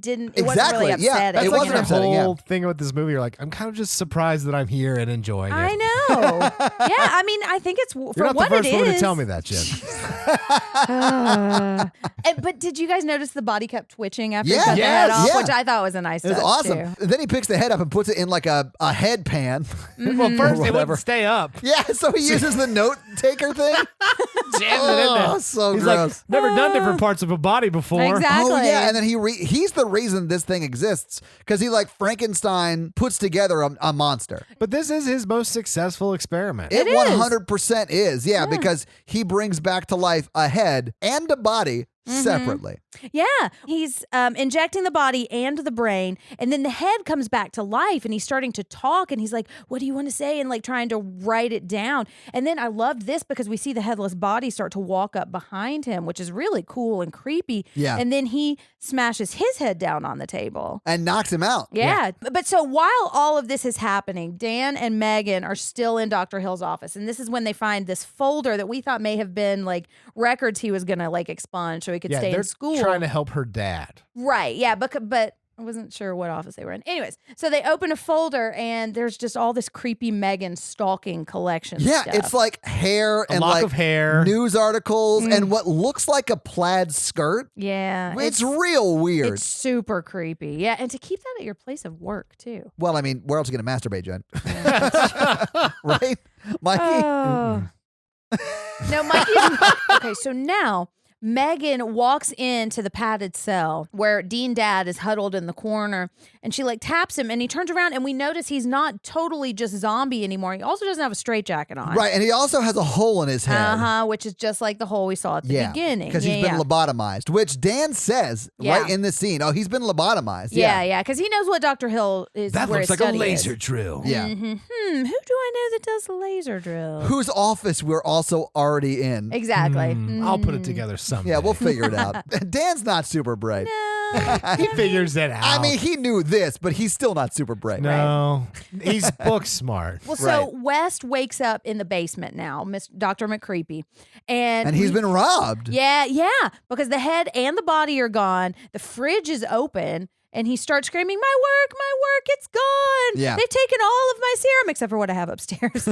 wasn't really upsetting. That's It like wasn't the upsetting, whole thing about this movie. You're like, I'm kind of just surprised that I'm here and enjoying it. I know. Yeah, I mean, I think it's for You're not what the first it one is. to tell me that, Jen. But did you guys notice the body kept twitching after he Yeah. cut the head Yes, off? yeah. Which I thought was a nice It was touch, awesome. too. Then he picks the head up and puts it in like a head pan. Well, first it whatever. wouldn't stay up. Yeah, so he uses the note taker thing. Jams it in there. So He's gross. like, never done different parts of a body before. Exactly. Oh yeah, and then he's the reason this thing exists because he like Frankenstein puts together a monster. But this is his most successful experiment. It is. 100% is, yeah, because he brings back to life a head and a body separately. Yeah, he's injecting the body and the brain, and then the head comes back to life, and he's starting to talk, and he's like, what do you want to say? And like trying to write it down. And then I loved this because we see the headless body start to walk up behind him, which is really cool and creepy. Yeah. And then he smashes his head down on the table. And knocks him out. Yeah. But so while all of this is happening, Dan and Megan are still in Dr. Hill's office. And this is when they find this folder that we thought may have been like records he was going to like expunge so he could stay they're in school. trying to help her dad. Right. Yeah. But I wasn't sure what office they were in. Anyways, so they open a folder and there's just all this creepy Megan stalking collection Yeah, stuff. it's like hair and lock like of hair. news articles and what looks like a plaid skirt. Yeah. It's real weird. It's super creepy. Yeah. And to keep that at your place of work, too. Well, I mean, where else are you going to masturbate, Jen? Right? Mikey? Oh. No, Mikey's okay. So now Megan walks into the padded cell where Dean Dad is huddled in the corner, and she like taps him, and he turns around, and we notice he's not totally just zombie anymore. He also doesn't have a straitjacket on. Right, and he also has a hole in his head. Which is just like the hole we saw at the beginning. Because he's been lobotomized, which Dan says right in this scene. Oh, he's been lobotomized. Yeah, because he knows what Dr. Hill is. That where looks his like a study laser is. drill. Yeah. Who do I know that does the laser drill? Whose office we're also already in. Exactly. I'll put it together someday. Yeah, we'll figure it out. Dan's not super bright. No. He figures it out. I mean, he knew this, but he's still not super bright. No, he's book smart. Well, so West wakes up in the basement now, Dr. McCreepy. And he's been robbed. Yeah, because the head and the body are gone. The fridge is open. And he starts screaming, my work, it's gone. Yeah. They've taken all of my serum except for what I have upstairs,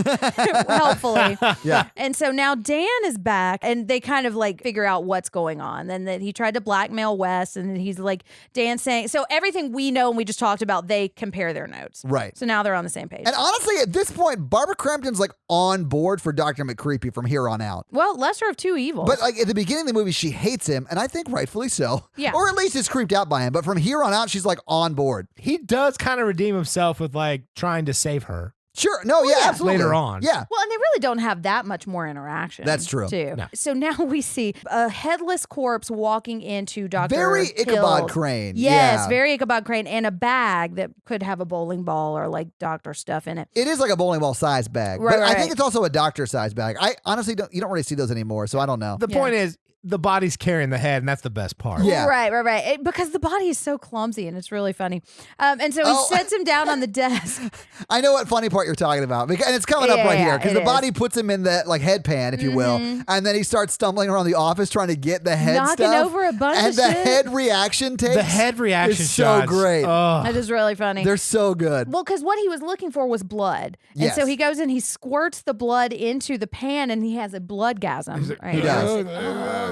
helpfully. Yeah. And so now Dan is back, and they kind of like figure out what's going on. And that he tried to blackmail Wes, and he's like, Dan saying, so everything we know and we just talked about, they compare their notes. Right. So now they're on the same page. And honestly, at this point, Barbara Crampton's like on board for Dr. McCreepy from here on out. Well, lesser of two evils. But like at the beginning of the movie, she hates him, and I think rightfully so. Yeah. Or at least is creeped out by him. But from here on out, she's like on board. He does kind of redeem himself with like trying to save her. Sure. No, yeah, absolutely. Later on. Yeah. Well, and they really don't have that much more interaction. That's true. Too. No. So now we see a headless corpse walking into Dr. Very Ichabod Hill. Crane. Yes, Yeah. very Ichabod Crane, and a bag that could have a bowling ball or like doctor stuff in it. It is like a bowling ball size bag. Right, but I right. think it's also a doctor size bag. I honestly you don't really see those anymore, so I don't know. The point is, the body's carrying the head, and that's the best part. Yeah. Right. Because the body is so clumsy, and it's really funny. And so he sets him down on the desk. I know what funny part you're talking about. And it's coming up right here because the body puts him in the like headpan, if you will. And then he starts stumbling around the office trying to get the head Knocking stuff. over a bunch and of the shit. head reaction takes. The head reaction is so shots. great. That is really funny. They're so good. Well, because what he was looking for was blood. And Yes. so he goes in, he squirts the blood into the pan, and he has a bloodgasm. Right? He does.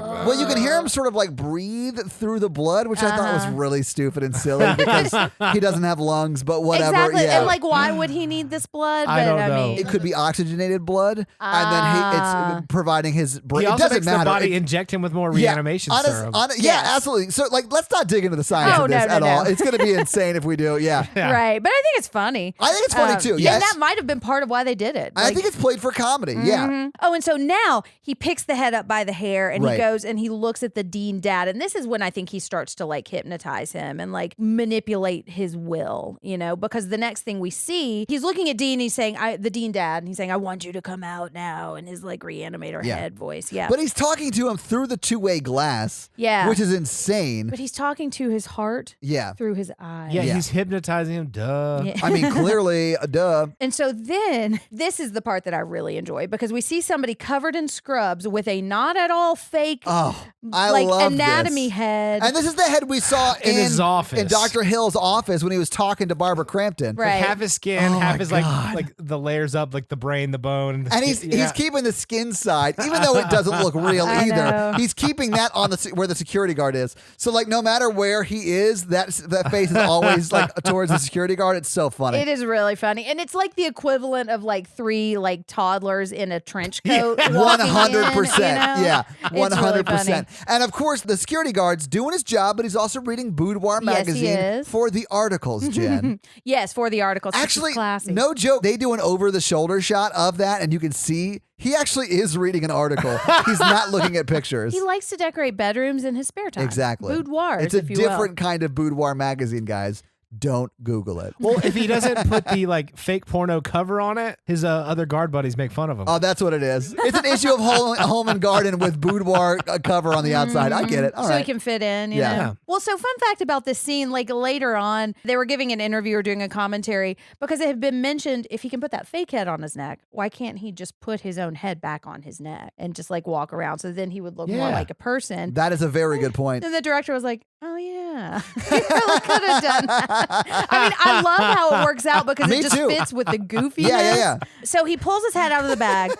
Well, you can hear him sort of like breathe through the blood, which I thought was really stupid and silly because he doesn't have lungs, but whatever. Exactly. Yeah. And like, why would he need this blood? I don't know. mean, it could be oxygenated blood, and then it's providing his brain. He It also doesn't makes matter. the body It- inject him with more reanimation serum. Yeah, Yes. absolutely. So, like, let's not dig into the science Oh, of this no, at no, all. no. It's going to be insane if we do. Yeah. Right. But I think it's funny. I think it's funny too. And Yes. that might have been part of why they did it. I think it's played for comedy. Yeah. Oh, and so now he picks the head up by the hair, and Right. he goes and he looks at the Dean Dad. And this is when I think he starts to like hypnotize him and like manipulate his will, because the next thing we see, he's looking at Dean, he's saying, the Dean Dad, and he's saying, I want you to come out now, in his like Reanimator Yeah. head voice. Yeah. But he's talking to him through the two-way glass. Yeah. Which is insane. But he's talking to his heart Yeah. through his eyes. Yeah, Yeah. he's hypnotizing him. Duh. Yeah. I mean, clearly, duh. And so then this is the part that I really enjoy because we see somebody covered in scrubs with a not at all fake Oh, I like love anatomy this. head. And this is the head we saw In his office. in Dr. Hill's office when he was talking to Barbara Crampton. Right. Half his skin, Oh half my his God. like the layers up, like the brain, the bone, And he's keeping the skin side, even though it doesn't look real I either. know. He's keeping that on where the security guard is. So like, no matter where he is, that face is always like towards the security guard. It's so funny. It is really funny. And it's like the equivalent of like three like toddlers in a trench coat. walking in, 100%. Yeah, It's really 100%. funny. And of course, the security guard's doing his job, but he's also reading Boudoir Yes, he magazine is. for the articles, Jen. Yes, for the articles. which is Actually, classy. no joke. They do an over-the-shoulder shot of that, and you can see he actually is reading an article. He's not looking at pictures. He likes to decorate bedrooms in his spare time. Exactly. Boudoirs, It's a if you will. different kind of Boudoir magazine, guys. Don't Google it. Well, if he doesn't put the like fake porno cover on it, his other guard buddies make fun of him. Oh, that's what it is. It's an issue of Home and Garden with boudoir cover on the outside. I get it. All so right. he can fit in. Yeah. You know? Yeah. Well, so fun fact about this scene, like later on, they were giving an interview or doing a commentary because it had been mentioned if he can put that fake head on his neck, why can't he just put his own head back on his neck and just like walk around? So then he would look more Yeah. like a person. That is a very good point. And the director was like, oh, yeah. He really could have done that. I mean, I love how it works out because Me it just too. fits with the goofiness. Yeah. So he pulls his head out of the bag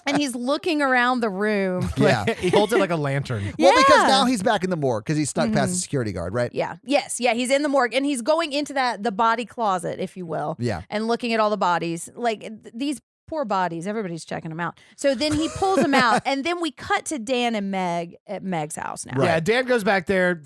and he's looking around the room. Yeah. He holds it like a lantern. Well, because Yeah. now he's back in the morgue because he snuck past the security guard, right? Yeah. Yes. Yeah. He's in the morgue and he's going into the body closet, if you will. Yeah. And looking at all the bodies. Like these poor bodies. Everybody's checking them out. So then he pulls them out, and then we cut to Dan and Meg at Meg's house now. Yeah, Dan goes back there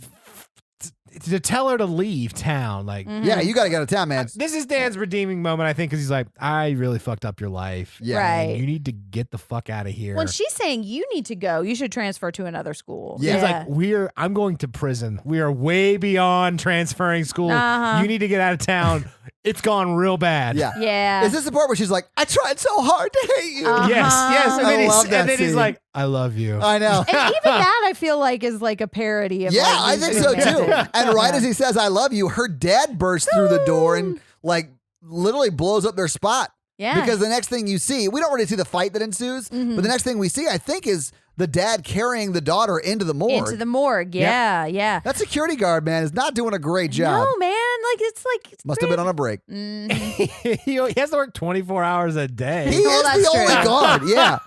to tell her to leave town. Like, yeah, you got to go to town, man. this is Dan's redeeming moment, I think, because he's like, I really fucked up your life. Yeah. Right. You need to get the fuck out of here. When she's saying you need to go, you should transfer to another school. Yeah. He's like, I'm going to prison. We are way beyond transferring school. You need to get out of town. It's gone real bad. Yeah. Yeah. Is this the part where she's like, I tried so hard to hate you? Yes. And then, I love that he's scene. like, I love you. I know. And even that, I feel like, is like a parody of Yeah, like, I these think so romantic- too. And right as he says, I love you, her dad bursts through the door and like literally blows up their spot. Yeah. Because the next thing you see, we don't really see the fight that ensues, but the next thing we see, I think, is the dad carrying the daughter into the morgue. Into the morgue. Yeah. Yeah. That security guard, man, is not doing a great job. No, man. Like, it's Must have been on a break. He has to work 24 hours a day. He is that's the only true. guard. Yeah.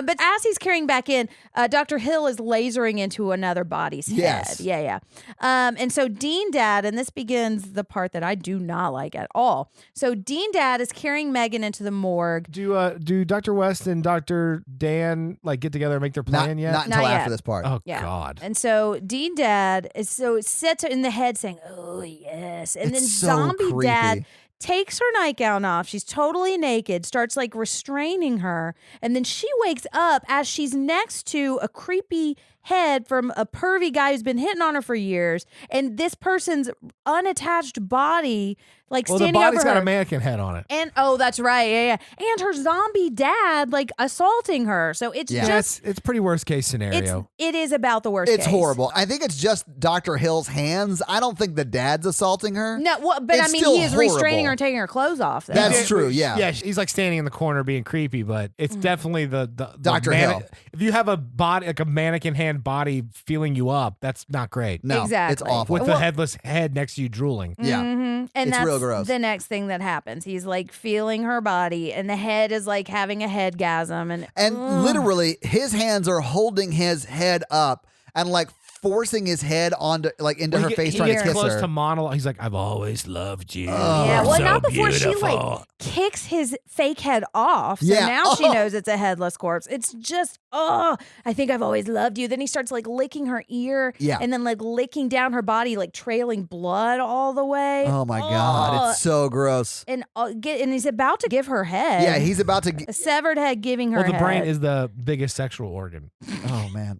But as he's carrying back in, Dr. Hill is lasering into another body's Yes. head. Yeah. And so Dean Dad, and this begins the part that I do not like at all. So Dean Dad is carrying Megan into the morgue. Do Dr. West and Dr. Dan like get together and make their plan yet? Not until Not after yet. this part. Oh Yeah. God. And so Dean Dad is sits in the head saying, "Oh yes," and It's then so Zombie creepy. Dad takes her nightgown off. She's totally naked, starts like restraining her, and then she wakes up as she's next to a creepy head from a pervy guy who's been hitting on her for years, and this person's unattached body like Well, the standing body's over got her. a mannequin head on it. And oh, that's right, yeah. And her zombie dad like assaulting her. So it's Yeah. just It's pretty worst case scenario. it is about the worst. It's case. horrible. I think it's just Dr. Hill's hands. I don't think the dad's assaulting her. No, well, but I It's mean, still he is restraining horrible. her, and taking her clothes off. Though. That's true, yeah. Yeah, he's like standing in the corner being creepy, but it's definitely the Dr. Hill. If you have a body like a mannequin hand body feeling you up, that's not great. No, Exactly. it's awful. With the headless head next to you drooling. Yeah. And It's that's real gross. the next thing that happens. He's like feeling her body, and the head is like having a headgasm, And literally, his hands are holding his head up and like forcing his head onto like into her face, he trying to gets kiss close her. to monologue. He's like, "I've always loved you." yeah. You're Well, so not before she beautiful." like kicks his fake head off. So Yeah. now she knows it's a headless corpse. It's just I think I've always loved you. Then he starts like licking her ear, Yeah. and then like licking down her body, like trailing blood all the way. Oh my God, it's so gross. And he's about to give her head. Yeah, he's about to. a severed head giving her Well, the brain head. is the biggest sexual organ. Oh man.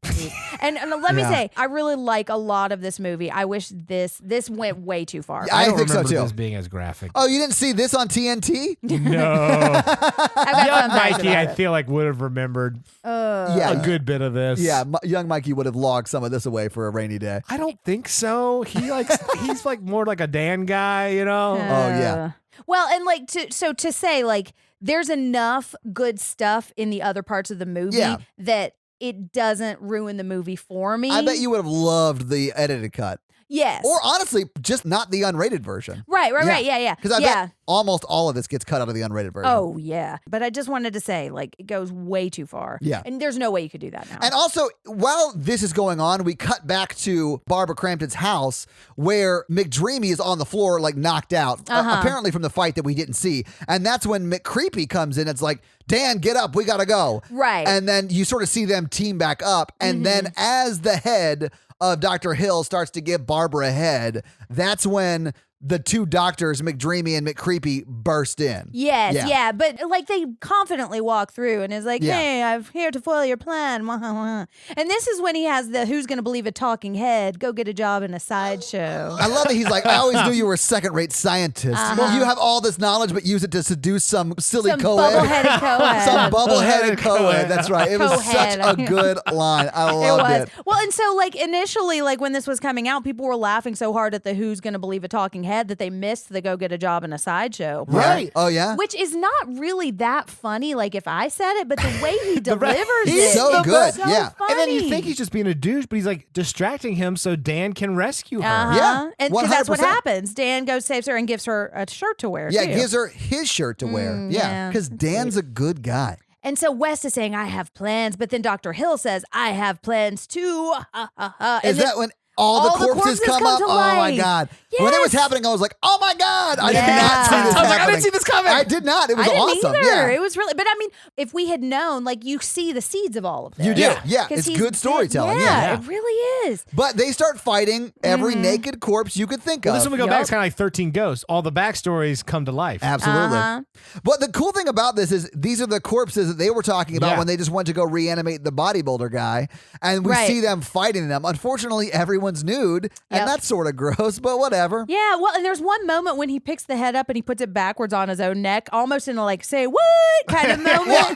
And let me Yeah. say, I really like a lot of this movie. I wish this went way too far. I don't think so, remember too. This being as graphic. Oh, you didn't see this on TNT? No. I've got Young fun facts Mikey, about I it. feel like would have remembered Yeah. a good bit of this. Yeah, young Mikey would have logged some of this away for a rainy day. I don't think so. He's like more like a Dan guy, you know? Oh, yeah. Well, and like to say like there's enough good stuff in the other parts of the movie Yeah. that it doesn't ruin the movie for me. I bet you would have loved the edited cut. Yes. Or honestly, just not the unrated version. right. Yeah. Because I bet almost all of this gets cut out of the unrated version. Oh yeah. But I just wanted to say like it goes way too far. Yeah. And there's no way you could do that now. And also, while this is going on, we cut back to Barbara Crampton's house where McDreamy is on the floor, like knocked out, apparently from the fight that we didn't see. And that's when McCreepy comes in. It's like, Dan, get up. We got to go. Right. And then you sort of see them team back up. And then as the head of Dr. Hill starts to give Barbara a head, that's when the two doctors, McDreamy and McCreepy, burst in. Yes, Yeah. yeah, but like they confidently walk through and is like, Yeah. "Hey, I'm here to foil your plan." And this is when he has the "Who's going to believe a talking head? Go get a job in a sideshow." I love it. He's like, I always knew you were a second-rate scientist. Well, you have all this knowledge, but use it to seduce some silly Some co-ed. bubble-headed co-ed. Some bubble-headed co-ed. That's right. It was such a Co-head. good line. I It loved was. it. Well, and so like initially, like when this was coming out, people were laughing so hard at the "Who's going to believe a talking head" that they missed the "Go get a job in a sideshow." Right. Oh, yeah? Which is not really that funny, like if I said it, but the way he delivers He's it so is good, so yeah. funny. And then you think he's just being a douche, but he's like distracting him so Dan can rescue her. Yeah, and because that's what 100%. happens. Dan goes, saves her, and gives her a shirt to wear. Yeah, too. gives her his shirt to wear. Yeah, yeah, because that's Dan's a good guy. And so West is saying, "I have plans," but then Dr. Hill says, "I have plans too." And Is then- that when all the corpses come up. to Oh my life. God. When it was Yes. happening, I was like, oh my God. I did Yeah. not see this I was like, I happening. didn't see this coming. I did not. It was I didn't awesome. either. Yeah. It was really, but I mean, if we had known, like you see the seeds of all of this. You do. Yeah. 'Cause It's he's good storytelling. Yeah, Yeah. it really is. But they start fighting every naked corpse you could think Well, of. this one we go Yup. back. It's kind of like 13 Ghosts. All the backstories come to life. Absolutely. Uh-huh. But the cool thing about this is these are the corpses that they were talking about Yeah. when they just went to go reanimate the bodybuilder guy. And we Right. see them fighting them. Unfortunately, everyone's nude. And Yep. that's sort of gross, but whatever. Yeah, well, and there's one moment when he picks the head up and he puts it backwards on his own neck, almost in a like say what kind of moment. Well,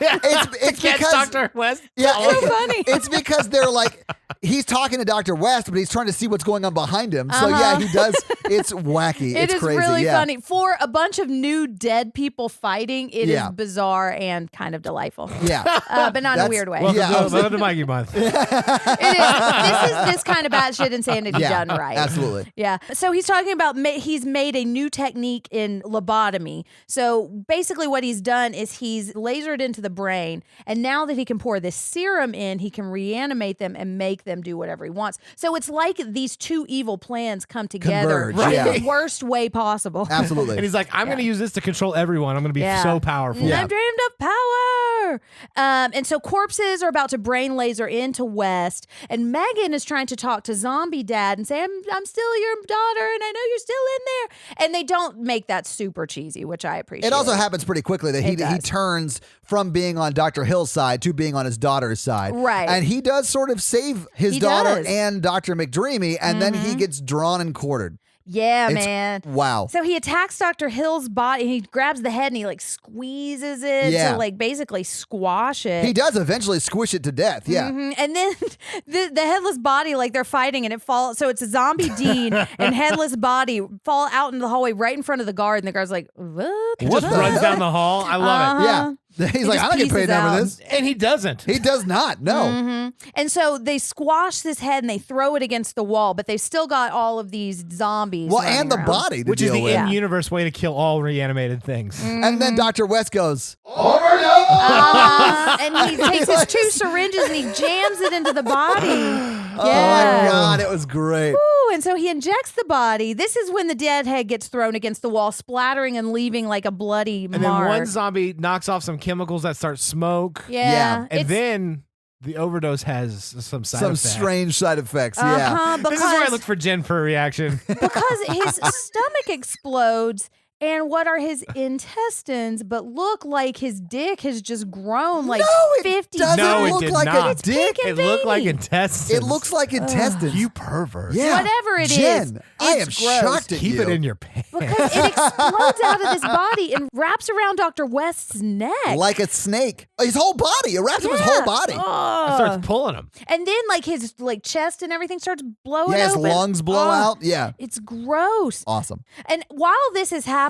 it's Catch because Dr. West. yeah, so funny. It's because they're like he's talking to Dr. West, but he's trying to see what's going on behind him. So yeah, he does. It's wacky. It It's is crazy. really yeah. funny. For a bunch of new dead people fighting, it is Yeah. bizarre and kind of delightful. Yeah. But not in a That's- weird way. Welcome, Yeah, I was welcome to Mikey Month. It is. This is this kind of batshit insanity Yeah, done right. absolutely. Yeah. So he's talking about he's made a new technique in lobotomy. So basically, what he's done is he's lasered into the brain, and now that he can pour this serum in, he can reanimate them and make them do whatever he wants. So it's like these two evil plans come together Converge, in yeah. the worst way possible. Absolutely. And he's like, I'm going to use this to control everyone. I'm going to be Yeah. so powerful. Yeah. I'm dreamed of power. And so corpses are about to brain laser into West, and Megan is trying to talk to Zombie Dad and say, I'm still your daughter, and I know you're still in there. And they don't make that super cheesy, which I appreciate. It also happens pretty quickly that he It does. turns from being on Dr. Hill's side to being on his daughter's side. Right. And he does sort of save his He daughter does. Mm-hmm. and Dr. McDreamy, and then he gets drawn and quartered. Yeah, It's- man. Wow. So he attacks Dr. Hill's body. He grabs the head and he like squeezes it Yeah. to like basically squash it. He does eventually squish it to death. Yeah. Mhm. And then the headless body, like they're fighting and it falls. So it's a zombie Dean and headless body fall out in the hallway right in front of the guard. And the guard's like, what? Just runs down the hall. I love Yeah. He's He like, just I'm not getting paid pieces enough for out. this. it. And he doesn't. He does not. No. Mm-hmm. And so they squash this head and they throw it against the wall, but they've still got all of these zombies. Well, running and the around. body to Which is deal the with. in-universe way to kill all reanimated things. And then Dr. West goes, And he takes his two syringes and he jams it into the body. oh Yeah. my God, it was great. Ooh, and so he injects the body. This is when the dead head gets thrown against the wall, splattering and leaving like a bloody And then mark. one zombie knocks off some chemicals that start smoke. Yeah. And It's- then the overdose has some side Some effects. strange side effects. Yeah. Uh-huh, This is where I because- look for Jenn for a reaction. because his stomach explodes and what are his intestines but look like his dick has just grown like No, it 50 doesn't No, it look did like not. a It's dick. pink It and looked like veiny. intestines. It looks like intestines. You pervert. Yeah. Whatever it Jen, is, I am it's gross. shocked at Keep you. it in your pants. because it explodes out of this body and wraps around Dr. West's neck. Like a snake. His whole body. It wraps up his whole body. Ugh. It starts pulling him. And then like his like chest and everything starts blowing Yeah, his open. lungs blow Ugh. out. Yeah. It's gross. Awesome. And while this is happening,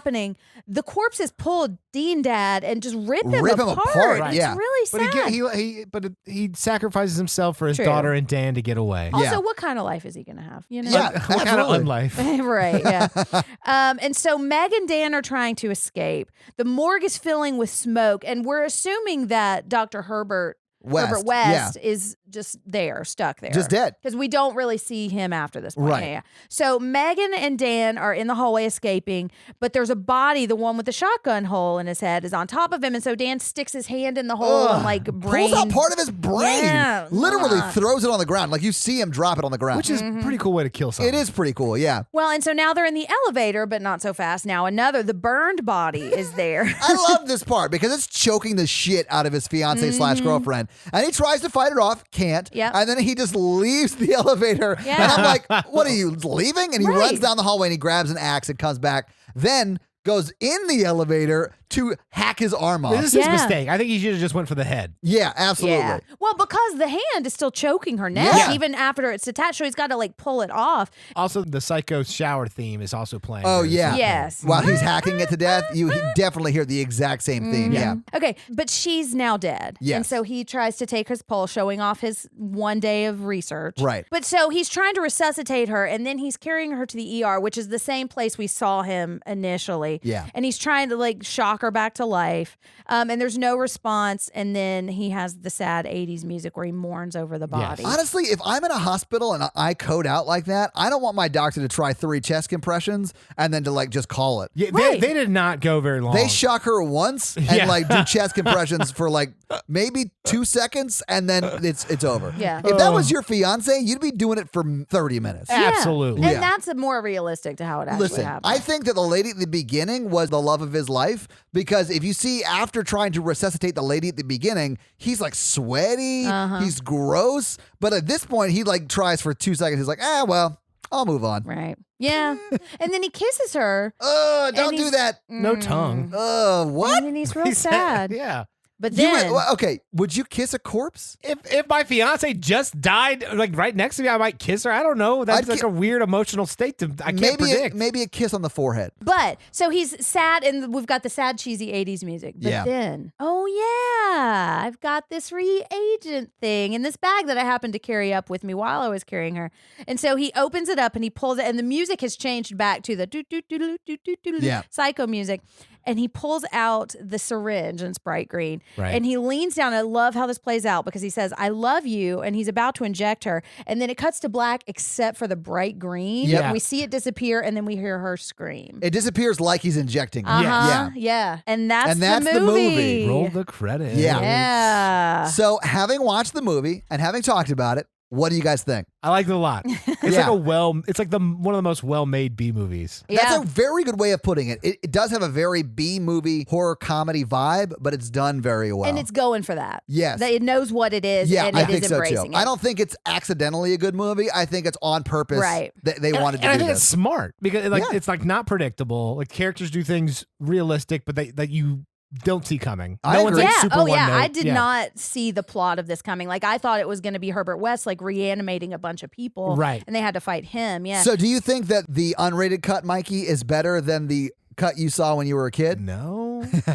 the corpses pull Dean Dad and just rip him Rip him apart. apart, It's yeah. really But sad. he sasacrifices himself for his True. daughter and Dan to get away. Also, Yeah. what kind of life is he going to have? You know? Yeah. What kind of absolutely. unlife? Right, yeah. And so Meg and Dan are trying to escape. The morgue is filling with smoke, and we're assuming that Dr. Herbert West. West is just there, stuck there. Just dead. Because we don't really see him after this point. Right. Yeah. So Megan and Dan are in the hallway escaping, but there's a body, the one with the shotgun hole in his head, is on top of him. And so Dan sticks his hand in the hole and like brain. Pulls out part of his brain. Yeah. Literally Ugh. throws it on the ground. Like you see him drop it on the ground. Which is a pretty cool way to kill someone. It is pretty cool. Yeah. Well, and so now they're in the elevator, but not so fast. Now the burned body is there. I love this part because it's choking the shit out of his fiance slash girlfriend. And he tries to fight it off, can't. Yep. And then he just leaves the elevator. Yeah. And I'm like, what are you leaving? And he Right. runs down the hallway and he grabs an axe and comes back. Then goes in the elevator to hack his arm off. This is his Yeah. mistake. I think he should have just went for the head. Yeah, absolutely. Yeah. Well, because the hand is still choking her neck, Yeah. even after it's attached. So he's got to like pull it off. Also, the psycho shower theme is also playing. Oh, during this yeah. whole Yes. While he's hacking it to death, you definitely hear the exact same theme. Yeah. Okay, but she's now dead. Yes. And so he tries to take his pulse, showing off his one day of research. Right. But so he's trying to resuscitate her, and then he's carrying her to the ER, which is the same place we saw him initially. body. Yeah. And he's trying to like shock her back to life. And there's no response. And then he has the sad 80s music where he mourns over the body. Honestly, if I'm in a hospital and I code out like that, I don't want my doctor to try 3 chest compressions and then to like just call it. Yeah, Right. they did not go very long. They shock her once and like do chest compressions for like maybe 2 seconds and then it's over. Yeah. If that was your fiance, you'd be doing it for 30 minutes. Yeah. Absolutely. And Yeah. that's more realistic to how it actually Listen, happened. I think that the lady at the beginning was the love of his life because if you see after trying to resuscitate the lady at the beginning, he's like sweaty, he's gross. But at this point, he like tries for 2 seconds. He's like, well, I'll move on. Right. Yeah. And then he kisses her. Don't do he's- that. No tongue. What? And then he's real He said- sad. yeah. But You then, would, okay, would you kiss a corpse? If my fiance just died, like right next to me, I might kiss her. I don't know. That's I'd like a weird emotional state. I can't predict. Maybe a kiss on the forehead. but so he's sad, and we've got the sad, cheesy 80s music. But Yeah. then, I've got this reagent thing in this bag that I happened to carry up with me while I was carrying her. And so he opens it up and he pulls it, and the music has changed back to the Yeah. psycho music. And he pulls out the syringe, and it's bright green. Right. And he leans down. I love how this plays out because he says, "I love you," and he's about to inject her. And then it cuts to black except for the bright green. Yep. And we see it disappear, and then we hear her scream. It disappears like he's injecting. Uh-huh. Yeah. Yeah. And that's And the the movie. movie. Roll the credits. Yeah. Yeah. So, having watched the movie and having talked about it, what do you guys think? I like it a lot. It's Yeah. it's like one of the most well-made B movies. Yeah. That's a very good way of putting it. It does have a very B movie horror comedy vibe, but it's done very well. And it's going for that. Yes. That it knows what it is, Yeah, and I it think is so embracing too. it. I don't think it's accidentally a good movie. I think it's on purpose. Right. They wanted to and I do think this. it's smart because Yeah. it's like not predictable. Like characters do things realistic, but that you don't see coming. I No one's agree. like Yeah. super Oh, one yeah. note. I did Yeah. not see the plot of this coming. Like, I thought it was going to be Herbert West, like, reanimating a bunch of people. Right. And they had to fight him. Yeah. So, do you think that the unrated cut, Mikey, is better than the cut you saw when you were a kid? No.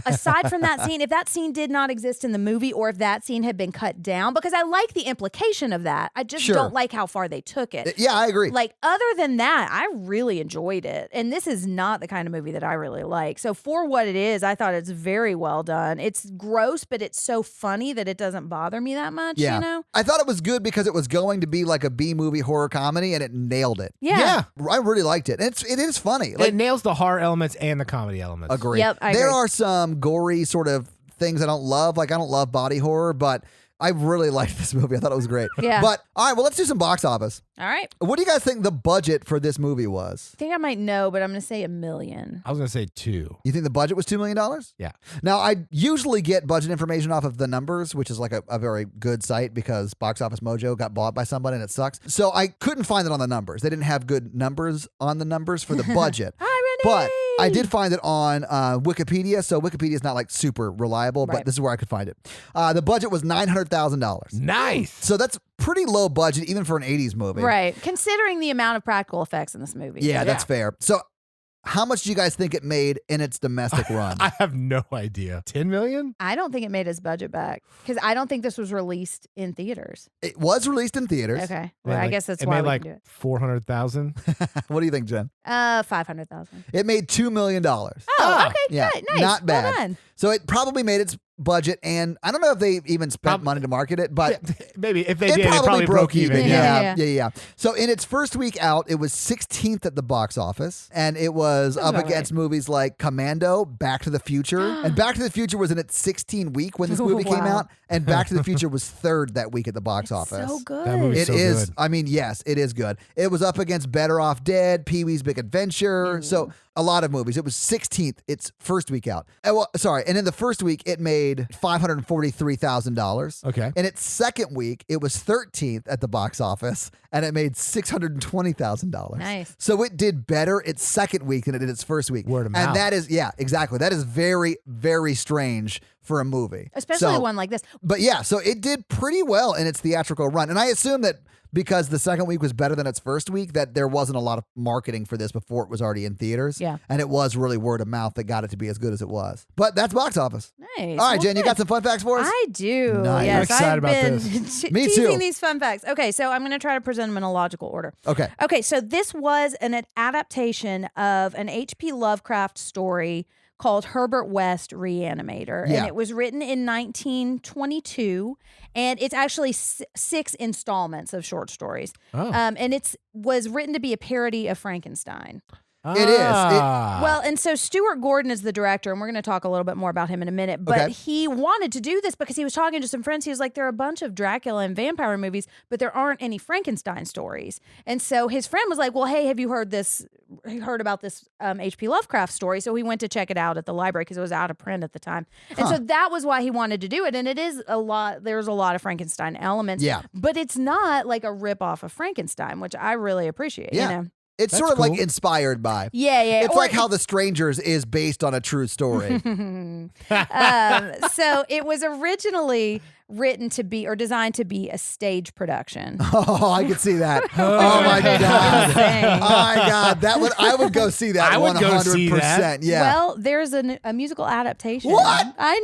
Aside from that scene, if that scene did not exist in the movie or if that scene had been cut down, because I like the implication of that. I just Sure. don't like how far they took it. Yeah, I agree. Like, other than that, I really enjoyed it. And this is not the kind of movie that I really like. So for what it is, I thought it's very well done. It's gross, but it's so funny that it doesn't bother me that much, Yeah. you know? I thought it was good because it was going to be like a B movie horror comedy and it nailed it. Yeah. I really liked it. And it is funny. Like, It nails the horror elements and the comedy elements. agree. Yep, I There agree. are some gory sort of things I don't love. Like, I don't love body horror, but I really liked this movie. I thought it was great. Yeah. But all right, well, let's do some box office. All right. What do you guys think the budget for this movie was? I think I might know, but I'm going to say $1 million. I was gonna say 2. You think the budget was $2 million? Yeah. Now, I usually get budget information off of The Numbers, which is like a very good site because Box Office Mojo got bought by somebody and it sucks. So I couldn't find it on the numbers. They didn't have good numbers on the numbers for the budget. Hi, Renee. But I did find it on Wikipedia. So Wikipedia is not like super reliable, but Right. this is where I could find it. The budget was $900,000. Nice. So that's pretty low budget, even for an 80s movie. Right. Considering the amount of practical effects in this movie. Yeah, that's fair. So how much do you guys think it made in its domestic run? I have no idea. 10 million? I don't think it made his budget back because I don't think this was released in theaters. It was released in theaters. Okay. It Well, made I like- guess that's it why made we like can do it. 400,000. What do you think, Jen? 500,000. It made $2 million. Oh, Ah, okay. yeah, Good. Nice. not bad. Well done. So it probably made its budget, and I don't know if they even spent money to market it, but Maybe if they it did, it probably broke even. Yeah. Yeah. So in its first week out, it was 16th at the box office, and it was Sounds up about against movies like Commando, Back to the Future, and Back to the Future was in its 16th week when this movie came Wow. out, and Back to the Future was third that week at the box office. So good. That movie's It so is. good. I mean, yes, it is good. It was up against Better Off Dead, Pee-wee's Big Adventure. So a lot of movies. It was 16th its first week out. And in the first week, it made $543,000. Okay. In its second week, it was 13th at the box office, and it made $620,000. Nice. So it did better its second week than it did its first week. Word of and mouth. that is, yeah, exactly. That is very, very strange for a movie. Especially So- one like this. But yeah, so it did pretty well in its theatrical run. And I assume that because the second week was better than its first week, that there wasn't a lot of marketing for this before it was already in theaters. Yeah. And it was really word of mouth that got it to be as good as it was. But that's box office. Nice. All right, Well, Jen, you good. got some fun facts for us? I do. Nice. Yes, I'm excited I've about been this. Me teasing too. these fun facts. Okay, so I'm going to try to present them in a logical order. Okay. Okay, so this was an adaptation of an H.P. Lovecraft story called Herbert West Re-Animator. Yeah. And it was written in 1922. And it's actually 6 installments of short stories. Oh. And it was written to be a parody of Frankenstein. It is. Well, and so Stuart Gordon is the director, and we're going to talk a little bit more about him in a minute. But Okay. he wanted to do this because he was talking to some friends. He was like, there are a bunch of Dracula and vampire movies, but there aren't any Frankenstein stories. And so his friend was like, well, hey, have you heard about this H.P. Lovecraft story? So he went to check it out at the library because it was out of print at the time. And so that was why he wanted to do it. And it is there's a lot of Frankenstein elements. Yeah. But it's not like a ripoff of Frankenstein, which I really appreciate. Yeah. You know? It's That's sort of like cool. inspired by. Yeah. It's Or like how The Strangers is based on a true story. So it was originally written to be or designed to be a stage production. Oh, I could see that. Oh my God. Insane. Oh my God. I would go see that. I would go see 100%. that. Yeah. Well, there's a musical adaptation. What? I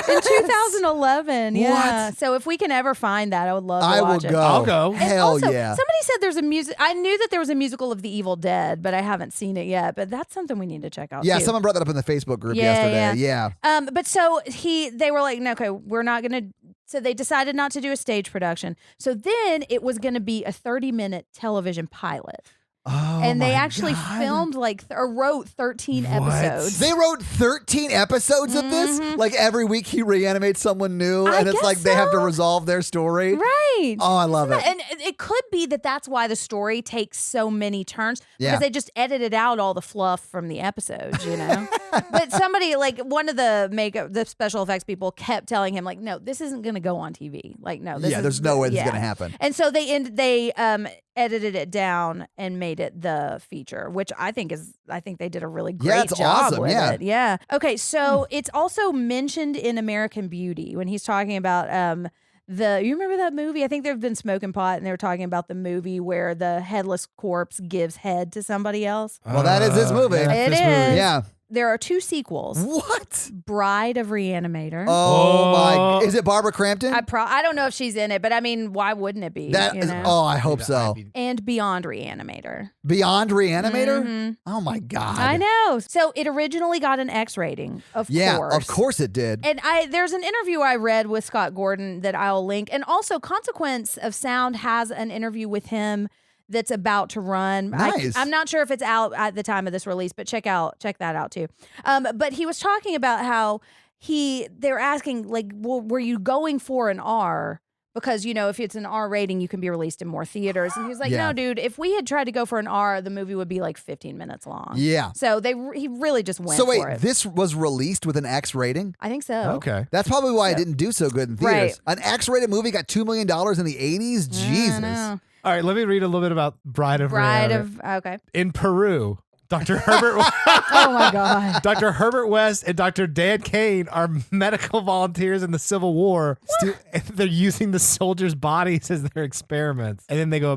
know. In 2011. Yeah. What? So if we can ever find that, I would love to I will watch it. go. I'll go. And Hell also, yeah. somebody said there's a music. I knew that there was a musical of The Evil Dead, but I haven't seen it yet. But that's something we need to check out. Yeah, too. someone brought that up in the Facebook group Yeah, yesterday. Yeah. But so they were like, no, okay, we're not gonna. So they decided not to do a stage production. So then it was going to be a 30-minute television pilot. Oh, And they my actually God. filmed or wrote 13 episodes. They wrote 13 episodes of this? Like every week he reanimates someone new I and it's guess like they have to so. resolve their story. Right. Oh, I love it. And it could be that that's why the story takes so many turns Yeah. because they just edited out all the fluff from the episodes, you know? But somebody, like one of the special effects people kept telling him, like, no, this isn't going to go on TV. Like, no. There's no way this is going to happen. And so they edited it down and made it the feature, which I think they did a really great it's job awesome, with yeah. it. Yeah. Okay, so it's also mentioned in American Beauty when he's talking about you remember that movie? I think they've been smoking pot and they were talking about the movie where the headless corpse gives head to somebody else. Well, that is this movie. Yeah, It this is. movie. Yeah. There are 2 sequels. What? Bride of Reanimator. Oh, my. Is it Barbara Crampton? I don't know if she's in it, but I mean, why wouldn't it be? That you is, know? oh, I hope so. And Beyond Reanimator. Beyond Reanimator? Mhm. Oh, my God. I know. So it originally got an X rating, of course. Of course it did. And there's an interview I read with Scott Gordon that I'll link. And also Consequence of Sound has an interview with him that's about to run. Nice. I'm not sure if it's out at the time of this release, but check that out too. But he was talking about how they're asking, like, well, were you going for an R? Because, you know, if it's an R rating, you can be released in more theaters. And he was like, Yeah. no, dude, if we had tried to go for an R, the movie would be like 15 minutes long. Yeah. So he really just went So wait, for it. this was released with an X rating? I think so. Okay. That's probably why it didn't do so good in theaters. Right. An X-rated movie got $2 million in the 80s? I Jesus. know. All right, let me read a little bit about Bride of Reanimator. Okay. In Peru, Dr. Herbert Oh my God. Dr. Herbert West and Dr. Dan Kane are medical volunteers in the Civil War. And they're using the soldiers' bodies as their experiments. And then they go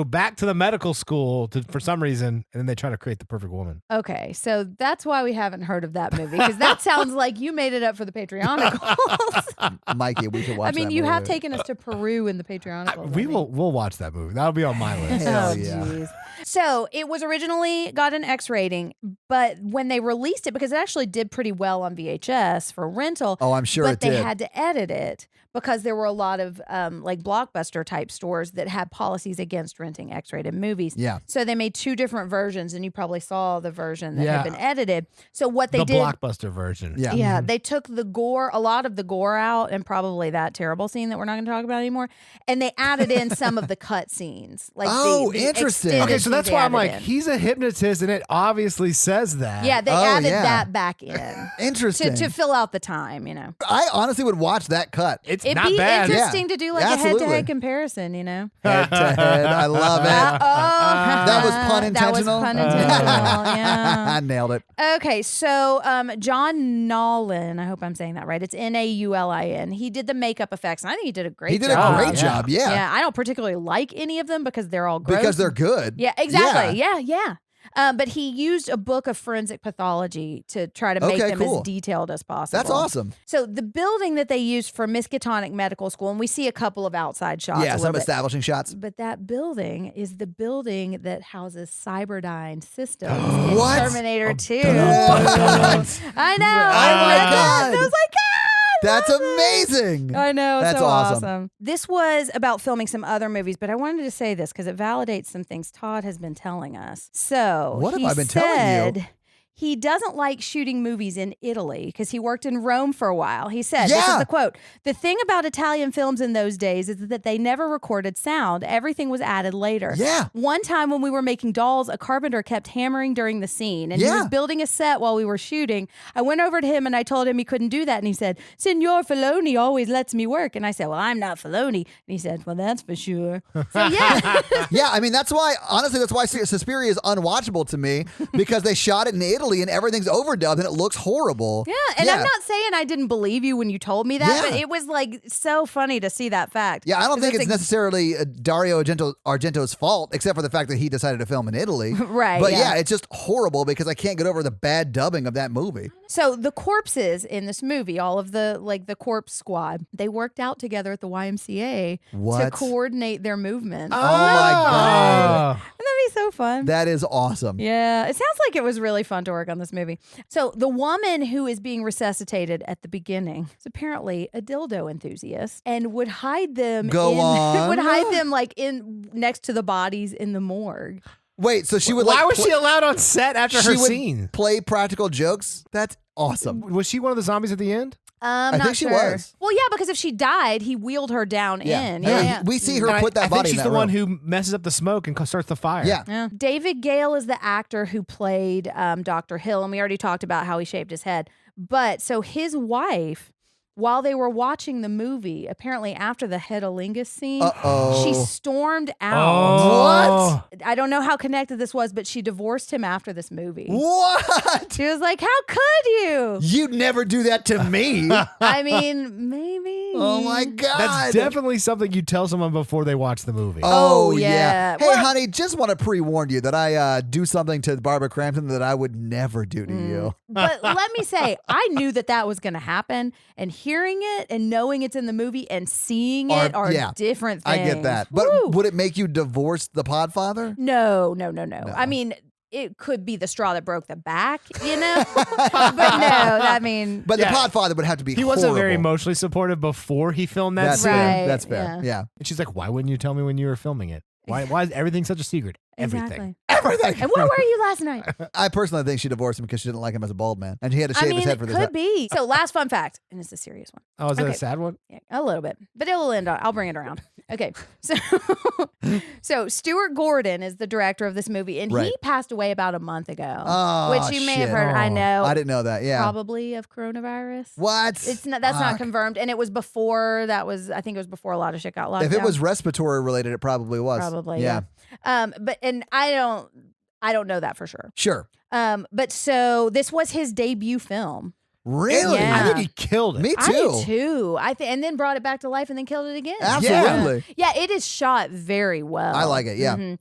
back to the medical school for some reason, and then they try to create the perfect woman. Okay, so that's why we haven't heard of that movie because that sounds like you made it up for the Patreonicals. Mikey, we should watch I mean, that you movie. have taken us to Peru in the Patreonicals. We'll watch that movie. That'll be on my list. Hell Oh, yeah. geez. So it was originally got an X rating, but when they released it, because it actually did pretty well on VHS for rental. Oh, I'm sure but it they did. had to edit it because there were a lot of like Blockbuster type stores that had policies against renting X-rated movies. Yeah. So they made 2 different versions, and you probably saw the version that Yeah. had been edited. So what they The did. Blockbuster version. Yeah. Yeah, they took a lot of the gore out, and probably that terrible scene that we're not going to talk about anymore. And they added in some of the cut scenes. Like Oh, the interesting. extended Okay, so that's scenes why they I'm like, added in. he's a hypnotist, and it obviously says that. Yeah, they Oh, added yeah. that back in Interesting. to fill out the time, you know. I honestly would watch that cut. It's It'd not be bad. interesting to do like a absolutely. head-to-head comparison, you know? Head-to-head. I love it. That was pun intentional? That was pun intentional, yeah. I nailed it. Okay, so John Naulin, I hope I'm saying that right. It's Naulin. He did the makeup effects, and I think he did a great job. He did a great job, yeah. Yeah, I don't particularly like any of them because they're all gross. Because they're good. Yeah, exactly. Yeah. But he used a book of forensic pathology to try to make them as detailed as possible. That's awesome. So the building that they used for Miskatonic Medical School, and we see a couple of outside shots. Yeah, some establishing shots. But that building is the building that houses Cyberdyne Systems in Terminator 2. What? I know. Oh my God. I was like, That's amazing. I know. That's so awesome. This was about filming some other movies, but I wanted to say this because it validates some things Todd has been telling us. So what have I been telling you? He doesn't like shooting movies in Italy because he worked in Rome for a while. He said, this is the quote, "The thing about Italian films in those days is that they never recorded sound. Everything was added later. Yeah. One time when we were making dolls, a carpenter kept hammering during the scene, and he was building a set while we were shooting. I went over to him and I told him he couldn't do that, and he said, Signor Filoni always lets me work. And I said, well, I'm not Filoni. And he said, well, that's for sure. So yeah. Yeah, I mean, that's why Suspiria is unwatchable to me because they shot it in Italy and everything's overdubbed and it looks horrible. Yeah, and I'm not saying I didn't believe you when you told me that, but it was like so funny to see that fact. Yeah, I don't think it's necessarily Dario Argento's fault, except for the fact that he decided to film in Italy. Right. But yeah, it's just horrible because I can't get over the bad dubbing of that movie. So the corpses in this movie, all of the corpse squad, they worked out together at the YMCA to coordinate their movements. Oh my God. Wouldn't that be so fun? That is awesome. Yeah, it sounds like it was really fun to work on this movie. So the woman who is being resuscitated at the beginning is apparently a dildo enthusiast and would hide them like in next to the bodies in the morgue. Wait, so she would Why was she allowed on set after her would scene? Play practical jokes? That's awesome. Was she one of the zombies at the end? I think she was. Well, yeah, because if she died, he wheeled her down in. Yeah. We see her put that I body think she's in that the one room. who messes up the smoke and starts the fire. Yeah. David Gale is the actor who played Dr. Hill, and we already talked about how he shaved his head. But so his wife, while they were watching the movie, apparently after the Hedalingus scene, she stormed out. What? I don't know how connected this was, but she divorced him after this movie. What? She was like, how could you? You'd never do that to me. I mean, maybe. Oh my God. That's definitely something you tell someone before they watch the movie. Oh, yeah. Hey, honey, just want to pre-warn you that I do something to Barbara Crampton that I would never do to you. But let me say, I knew that was going to happen, and hearing it and knowing it's in the movie and seeing it are different things. I get that. But would it make you divorce the Podfather? No. I mean, it could be the straw that broke the back, you know? But no, I mean... But the Podfather would have to be He wasn't very emotionally supportive before he filmed that scene. Right, That's fair. Yeah. And she's like, why wouldn't you tell me when you were filming it? Why is everything such a secret? Exactly. Everything. And where were you last night? I personally think she divorced him because she didn't like him as a bald man. And he had to shave his head for this. Could be. So last fun fact, and it's a serious one. Oh, is that a sad one? Yeah, a little bit. But it'll end on, I'll bring it around. Okay. So Stuart Gordon is the director of this movie, and he passed away about a month ago. Which you may have heard. I know. I didn't know that. Yeah. Probably of coronavirus. What? That's not confirmed. And it was before I think it was before a lot of shit got locked down. If it was respiratory related, it probably was. Probably. Yeah. And I don't know that for sure. Sure. But so this was his debut film. Really? Yeah. I think he killed it. Me too. I did too. And then brought it back to life and then killed it again. Absolutely. Yeah, it is shot very well. I like it. Yeah.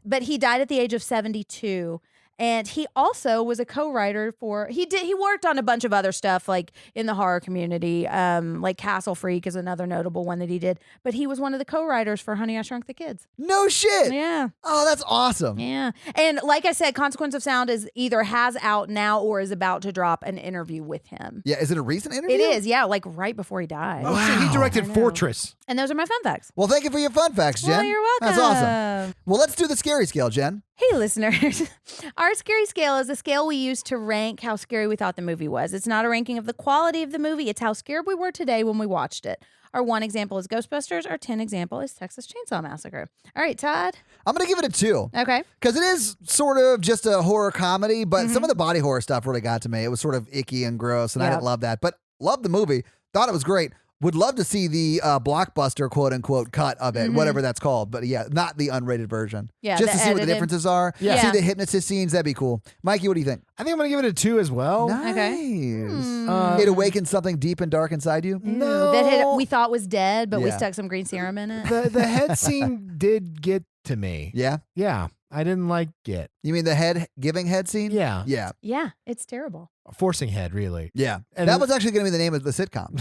But he died at the age of 72. And he also was a co-writer for he worked on a bunch of other stuff like in the horror community, like Castle Freak is another notable one that he did. But he was one of the co-writers for Honey, I Shrunk the Kids. No shit. Yeah. Oh, that's awesome. Yeah. And like I said, Consequence of Sound is either has out now or is about to drop an interview with him. Yeah. Is it a recent interview? It is. Yeah. Like right before he died. Oh, so he directed Fortress. And those are my fun facts. Well, thank you for your fun facts, Jen. Well, you're welcome. That's awesome. Well, let's do the scary scale, Jen. Hey, listeners. Our scary scale is a scale we use to rank how scary we thought the movie was. It's not a ranking of the quality of the movie. It's how scared we were today when we watched it. Our 1 example is Ghostbusters. Our 10 example is Texas Chainsaw Massacre. All right, Todd. I'm going to give it a 2. Okay. Because it is sort of just a horror comedy, but some of the body horror stuff really got to me. It was sort of icky and gross, and I didn't love that. But loved the movie. Thought it was great. Would love to see the blockbuster quote unquote cut of it, whatever that's called. But yeah, not the unrated version. Yeah, just the to see what the edited. differences are. Yeah. See the hypnotist scenes. That'd be cool. Mikey, what do you think? I think I'm going to give it a 2 as well. Nice. It awakens something deep and dark inside you. No. That we thought was dead, but we Yeah. stuck some green serum in it. The head scene did get to me. Yeah. Yeah. I didn't like it. You mean the giving head scene? Yeah. Yeah. Yeah, it's terrible. Forcing head, really. Yeah. And that was actually going to be the name of the sitcom.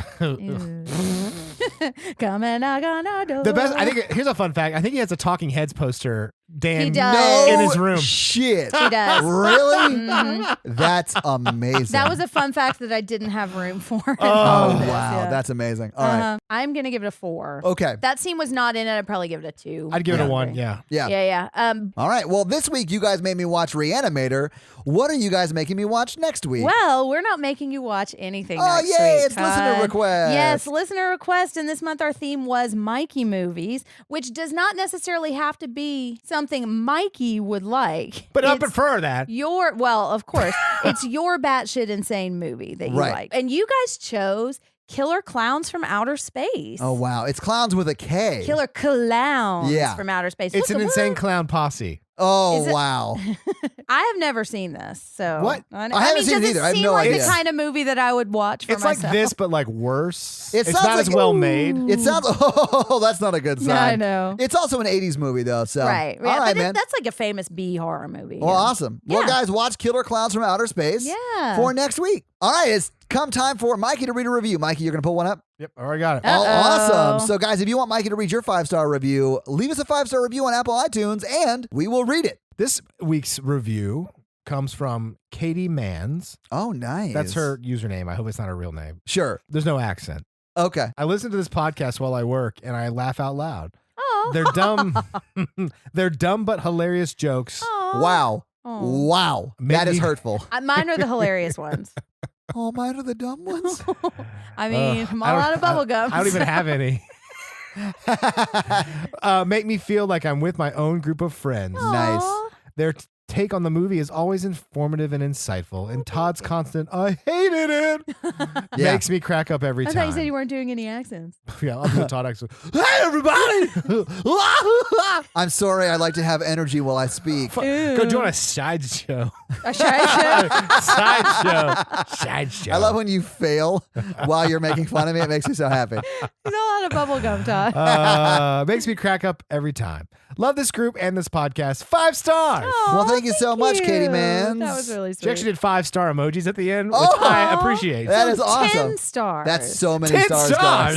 Coming knock on our door. The best, I think, here's a fun fact. I think he has a Talking Heads poster, Dan, He does. in his room. Shit. He does. Really? Mhm. That's amazing. That was a fun fact that I didn't have room for. in Oh, all of this, wow. yeah. That's amazing. All right. I'm going to give it a 4. Okay. That scene was not in it. I'd probably give it a 2. I'd give it Yeah. a 1, yeah. Yeah. Yeah. All right. Well, this week you guys made me watch Re-Animator. What are you guys making me watch next week? Well, we're not making you watch anything Oh, next yay, week. it's listener request. Yes, listener request. And this month our theme was Mikey movies, which does not necessarily have to be something Mikey would like. But I It's prefer that. well, of course, it's your batshit insane movie that you Right. like. And you guys chose Killer Clowns from Outer Space. Oh, wow. It's clowns with a K. Killer Clowns Yeah. from Outer Space. It's What an the- insane clown posse. Oh, Is it- wow. I have never seen this, so What? I haven't seen it does either. I have seem no like idea. the kind of movie that I would watch for It's myself. like this, but like worse. It It's sounds not like- as well made. It sounds, oh, that's not a good sign. Yeah, I know. It's also an 80s movie, though. So, Right. All right, but man. that's like a famous B horror movie. Well, yeah. awesome. Well, Yeah. guys, watch Killer Clowns from Outer Space Yeah. for next week. All right, it's come time for Mikey to read a review. Mikey, you're going to pull one up? Yep, already got it. Uh, Oh, Uh-oh. awesome. So, guys, if you want Mikey to read your 5-star review, leave us a 5-star review on Apple iTunes, and we will read it. This week's review comes from Katie Mans. Oh, nice. That's her username. I hope it's not her real name. Sure. There's no accent. Okay. I listen to this podcast while I work and I laugh out loud. Oh. They're dumb. They're dumb but hilarious jokes. Aw. Wow. Oh. Wow. Maybe- That is hurtful. Mine are the hilarious ones. Oh, mine are the dumb ones. I mean, I'm I all don't- out of bubble gum. I don't even have any. Make me feel like I'm with my own group of friends. Nice. Their take on the movie is always informative and insightful, and Todd's constant "I hated it" Yeah. makes me crack up every I time. thought you said you weren't doing any accents. Yeah, I'll do a Todd accent. Hey, everybody! I'm sorry. I like to have energy while I speak. Go join a sideshow. A sideshow. Sideshow. I love when you fail while you're making fun of me. It makes me so happy. He's all out of bubble gum, Todd. Makes me crack up every time. Love this group and this podcast. 5 stars. Well, thank you so much, Katie Mans. That was really She sweet. actually did 5-star emojis at the end, which Oh! I appreciate. That is awesome. 10 stars. That's so many 10 stars.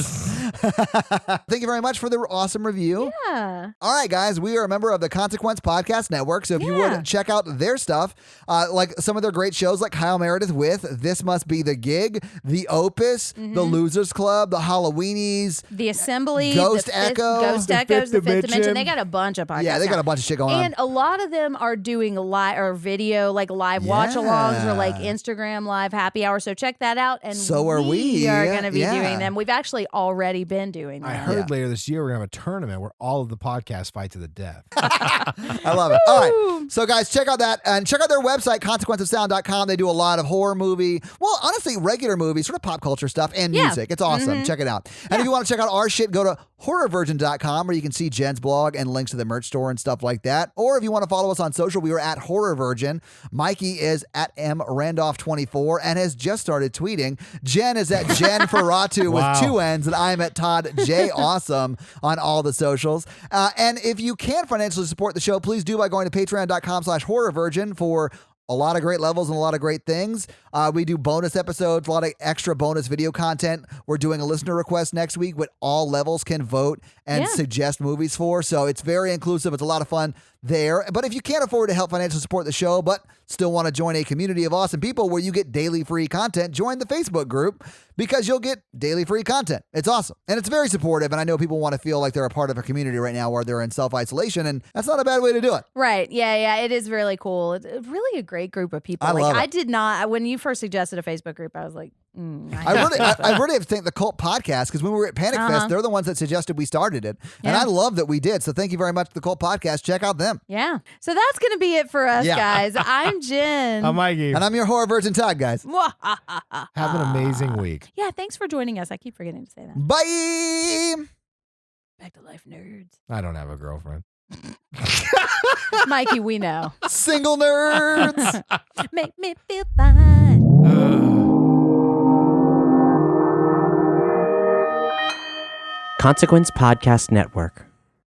stars. Guys. Thank you very much for the awesome review. Yeah. All right, guys, we are a member of the Consequence Podcast Network. So if you Yeah. would check out their stuff, like some of their great shows like Kyle Meredith with This Must Be the Gig, The Opus, The Losers Club, The Halloweenies. The Assembly, Ghost the fifth, Echo, Ghost The Echoes, the Fifth Fifth Dimension. Dimension. They got a bunch of podcasts. Yeah, they got now. a bunch of shit going And on. a lot of them are doing live or video, like live watch-alongs or like Yeah. Instagram live happy hour. So check that out. And So are we. We are going to be Yeah. doing them. We've actually already been doing them. I heard later this year we're going to have a tournament where all of the podcasts fight to the death. I love it. All right. So, guys, check out that and check out their website, consequenceofsound.com. They do a lot of horror movie, well, honestly, regular movies, sort of pop culture stuff and Yeah. music. It's awesome. Check it out. And if you want to check out our shit, go to horrorvirgin.com where you can see Jen's blog and links to the merch store and stuff like that. Or if you want to follow us on social, we are at Horror Virgin. Mikey is at mrandolph24 and has just started tweeting. Jen is at Jen Ferratu Wow. with 2 N's, and I'm at Todd J Awesome on all the socials. And if you can financially support the show, please do by going to patreon.com/horrorvirgin for a lot of great levels and a lot of great things. We do bonus episodes, a lot of extra bonus video content. We're doing a listener request next week, what all levels can vote and Yeah. suggest movies for. So it's very inclusive. It's a lot of fun there. But if you can't afford to help financially support the show, but still want to join a community of awesome people where you get daily free content, join the Facebook group because you'll get daily free content. It's awesome. And it's very supportive. And I know people want to feel like they're a part of a community right now where they're in self-isolation. And that's not a bad way to do it. Right. Yeah. It is really cool. It's really a great great group of people. I like love it. I did not when you first suggested a Facebook group, I was like, I really think the Cult Podcast, because when we were at Panic Fest, they're the ones that suggested we started it. And I love that we did. So thank you very much to the Cult Podcast. Check out them. Yeah. So that's going to be it for us, guys. I'm Jen. I'm Mikey. And I'm your horror virgin Todd, guys. Have an amazing week. Yeah, thanks for joining us. I keep forgetting to say that. Bye. Back to life, nerds. I don't have a girlfriend. Mikey, we know. Single nerds. Make me feel fine. Consequence Podcast Network.